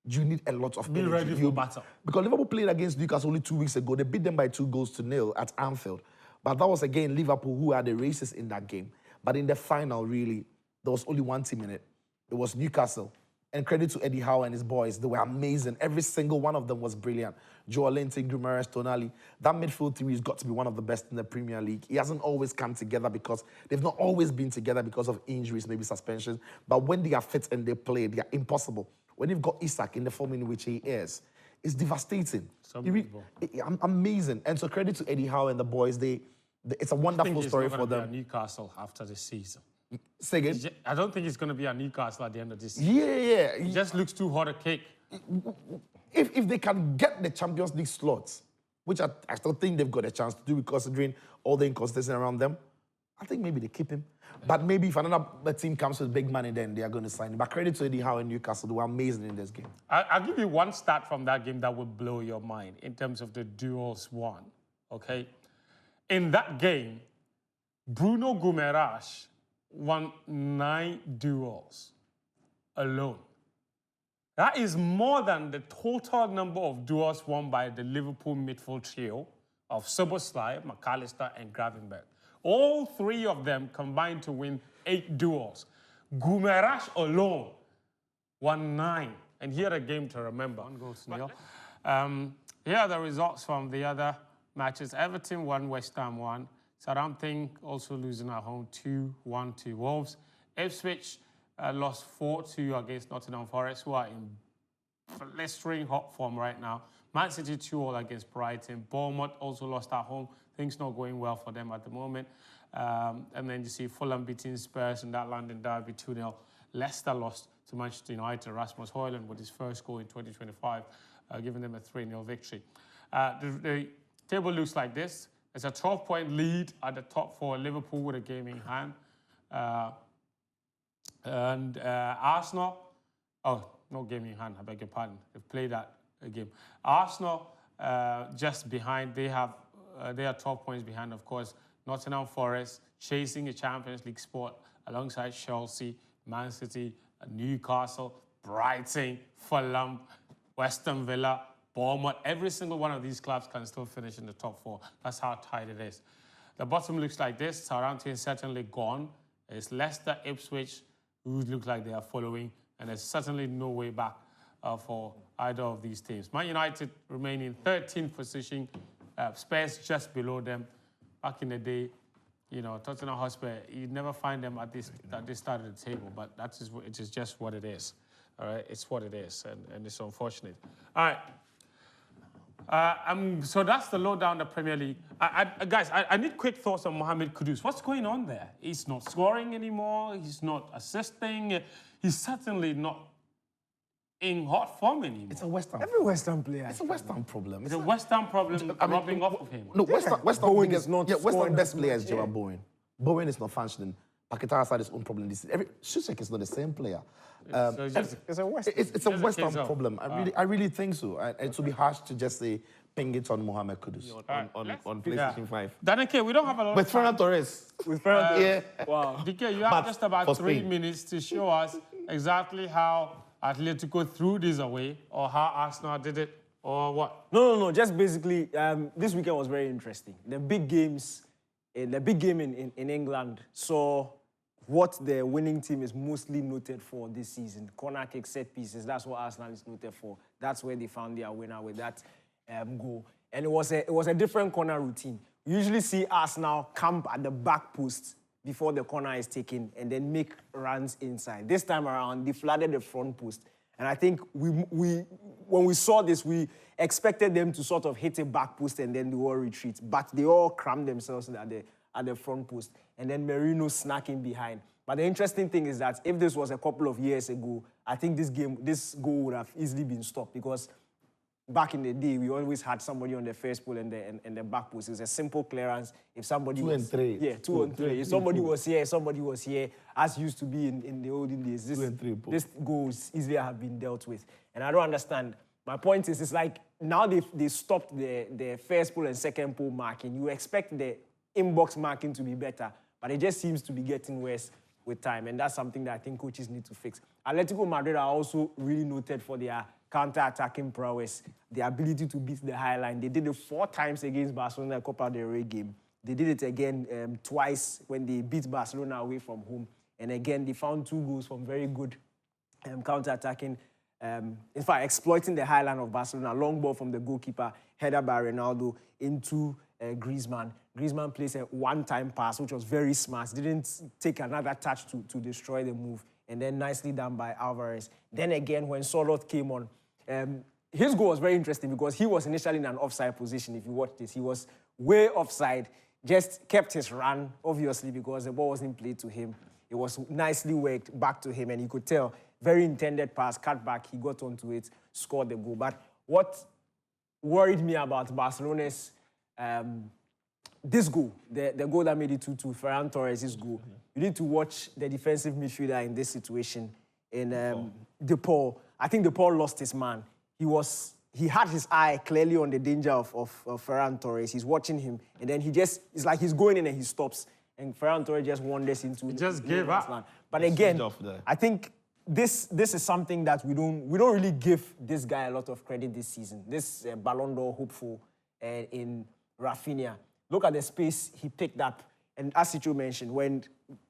you need a lot of energy. Be ready for battle. Because Liverpool played against Newcastle only 2 weeks ago. They beat them by 2-0 at Anfield. But that was, again, Liverpool who had the races in that game. But in the final, really, there was only one team in it. It was Newcastle. And credit to Eddie Howe and his boys. They were amazing. Every single one of them was brilliant. Joe Alente, Guimaraes, Tonali. That midfield three has got to be one of the best in the Premier League. He hasn't always come together because they've not always been together because of injuries, maybe suspensions. But when they are fit and they play, they are impossible. When you've got Isak in the form in which he is, it's devastating. Amazing. And so credit to Eddie Howe and the boys. It's a wonderful story for them. Newcastle after the season. Say again? I don't think it's going to be a Newcastle at the end of this season. Yeah. It just looks too hot a cake. If they can get the Champions League slots, which I still think they've got a chance to do considering all the inconsistency around them, I think maybe they keep him. But maybe if another team comes with big money, then they are going to sign him. But credit to Eddie Howe and Newcastle. They were amazing in this game. I'll give you one stat from that game that will blow your mind in terms of the duels won, okay? In that game, Bruno Guimaraes won 9 duels alone. That is more than the total number of duels won by the Liverpool midfield trio of Szoboszlai, McAllister, and Gravenberch. All 3 of them combined to win 8 duels. Guimaraes alone won 9. And here are a game to remember. 1-0. Here are the results from the other matches. Everton won, West Ham won. Southampton also losing at home 2-1 to Wolves. Ipswich lost 4-2 against Nottingham Forest, who are in blistering hot form right now. Man City 2-0 against Brighton. Bournemouth also lost at home. Things not going well for them at the moment. And then you see Fulham beating Spurs in that London derby 2-0. Leicester lost to Manchester United. Rasmus Højlund with his first goal in 2025, giving them a 3-0 victory. The table looks like this. It's a 12-point lead at the top for Liverpool with a game in hand. Arsenal, no game in hand, I beg your pardon. They've played that game. Arsenal just behind. They are 12 points behind, of course. Nottingham Forest chasing a Champions League spot alongside Chelsea, Man City, Newcastle, Brighton, Fulham, Western Villa, Bournemouth. Every single one of these clubs can still finish in the top 4. That's how tight it is. The bottom looks like this. Southampton is certainly gone. It's Leicester, Ipswich, who look like they are following, and there's certainly no way back for either of these teams. Man United remain in 13th position, Spurs just below them. Back in the day, you know, Tottenham Hotspur, you'd never find them at this start of the table, but it is just what it is. All right, it's what it is, and it's unfortunate. All right. So that's the lowdown the Premier League. Guys, I need quick thoughts on Mohamed Kudus. What's going on there? He's not scoring anymore. He's not assisting. He's certainly not in hot form anymore. It's a West Ham. Every West Ham player. It's a West Ham problem. It's a West Ham problem rubbing off of him. No, West Ham Bowen biggest, is not West Ham scoring best that player much, is Gerard Bowen. Bowen is not functioning. Paketa has had his own problem. Shusek is not the same player. So It's a West Ham. It's a West Ham case of- problem. I really think so. And it would be harsh to just say ping it on Mohamed Kudus on PlayStation 5. Danike, we don't have a lot With of time. Ferran Torres. With Ferran Yeah. Wow. DK, you have But just about for 3 Spain. minutes to show us exactly how Atletico threw this away, or how Arsenal did it, or what? No. Just basically, this weekend was very interesting. The big game in England saw what the winning team is mostly noted for this season. Corner kick, set pieces, that's what Arsenal is noted for. That's where they found their winner with that goal. And it was a different corner routine. We usually see Arsenal camp at the back post before the corner is taken and then make runs inside. This time around, they flooded the front post. And I think when we saw this, we expected them to sort of hit a back post and then they all retreat. But they all crammed themselves at the front post. And then Merino snacking behind. But the interesting thing is that if this was a couple of years ago, I think this goal would have easily been stopped, because back in the day, we always had somebody on the first pole and the back post. It was a simple clearance. If somebody 2 and 3. Yeah, 2 and 3. If somebody was here, as used to be in the olden days. 2 and 3 This goals easily have been dealt with. And I don't understand. My point is, it's like now they stopped the first pole and second pole marking. You expect the inbox marking to be better, but it just seems to be getting worse with time. And that's something that I think coaches need to fix. Atletico Madrid are also really noted for their counter-attacking prowess, the ability to beat the high line. They did it 4 times against Barcelona in the Copa del Rey game. They did it again twice when they beat Barcelona away from home. And again, they found 2 goals from very good counter-attacking. In fact, exploiting the high line of Barcelona. Long ball from the goalkeeper, header by Ronaldo into Griezmann. Griezmann plays a one-time pass, which was very smart. Didn't take another touch to destroy the move. And then nicely done by Alvarez. Then again, when Sorloth came on, his goal was very interesting because he was initially in an offside position. If you watch this, he was way offside, just kept his run, obviously, because the ball wasn't played to him. It was nicely worked back to him, and you could tell, very intended pass, cut back, he got onto it, scored the goal. But what worried me about Barcelona's this goal, the goal that made it 2-2, Ferran Torres' goal, you need to watch the defensive midfielder in this situation. In De Paul, I think De Paul lost his man. He had his eye clearly on the danger of Ferran Torres. Is watching him, and then it's like he's going in and he stops. And Ferran Torres just wanders into... He just gave up. Land. But again, I think this is something that we don't really give this guy a lot of credit this season. This Ballon d'Or hopeful in Rafinha. Look at the space he picked up. And as Sicho mentioned, when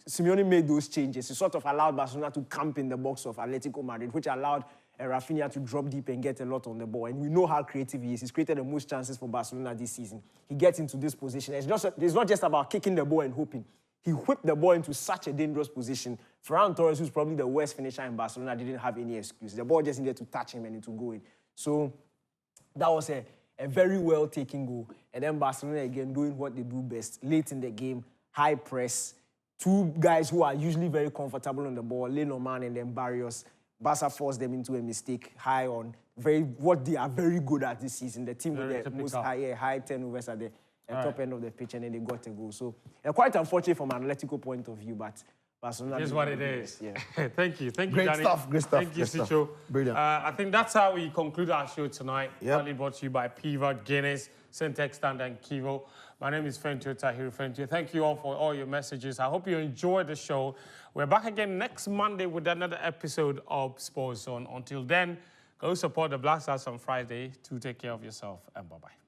Simeone made those changes, he sort of allowed Barcelona to camp in the box of Atletico Madrid, which allowed Rafinha to drop deep and get a lot on the ball. And we know how creative he is. He's created the most chances for Barcelona this season. He gets into this position. It's not just about kicking the ball and hoping. He whipped the ball into such a dangerous position. Ferran Torres, who's probably the worst finisher in Barcelona, didn't have any excuse. The ball just needed to touch him and it would go in. So that was a very well-taken goal. And then Barcelona, again, doing what they do best. Late in the game, high press. 2 guys who are usually very comfortable on the ball, Lenormand and then Barrios. Barca forced them into a mistake high on what they are very good at this season. The team with the most high turnovers at the top end of the pitch, and then they got a goal. So quite unfortunate from an Atletico point of view, but Barcelona. Here's what it is. Yeah. Thank you, Great Ghani. stuff, great stuff, Thank you, great stuff. Sicho. Brilliant. I think that's how we conclude our show tonight. Yep. Proudly brought to you by Piva, Guinness, Syntex Stand, and Kivo. My name is Fentio Tahiru Fentio. Thank you all for all your messages. I hope you enjoyed the show. We're back again next Monday with another episode of Sports Zone. Until then, go support the Black Stars on Friday. To take care of yourself, and bye-bye.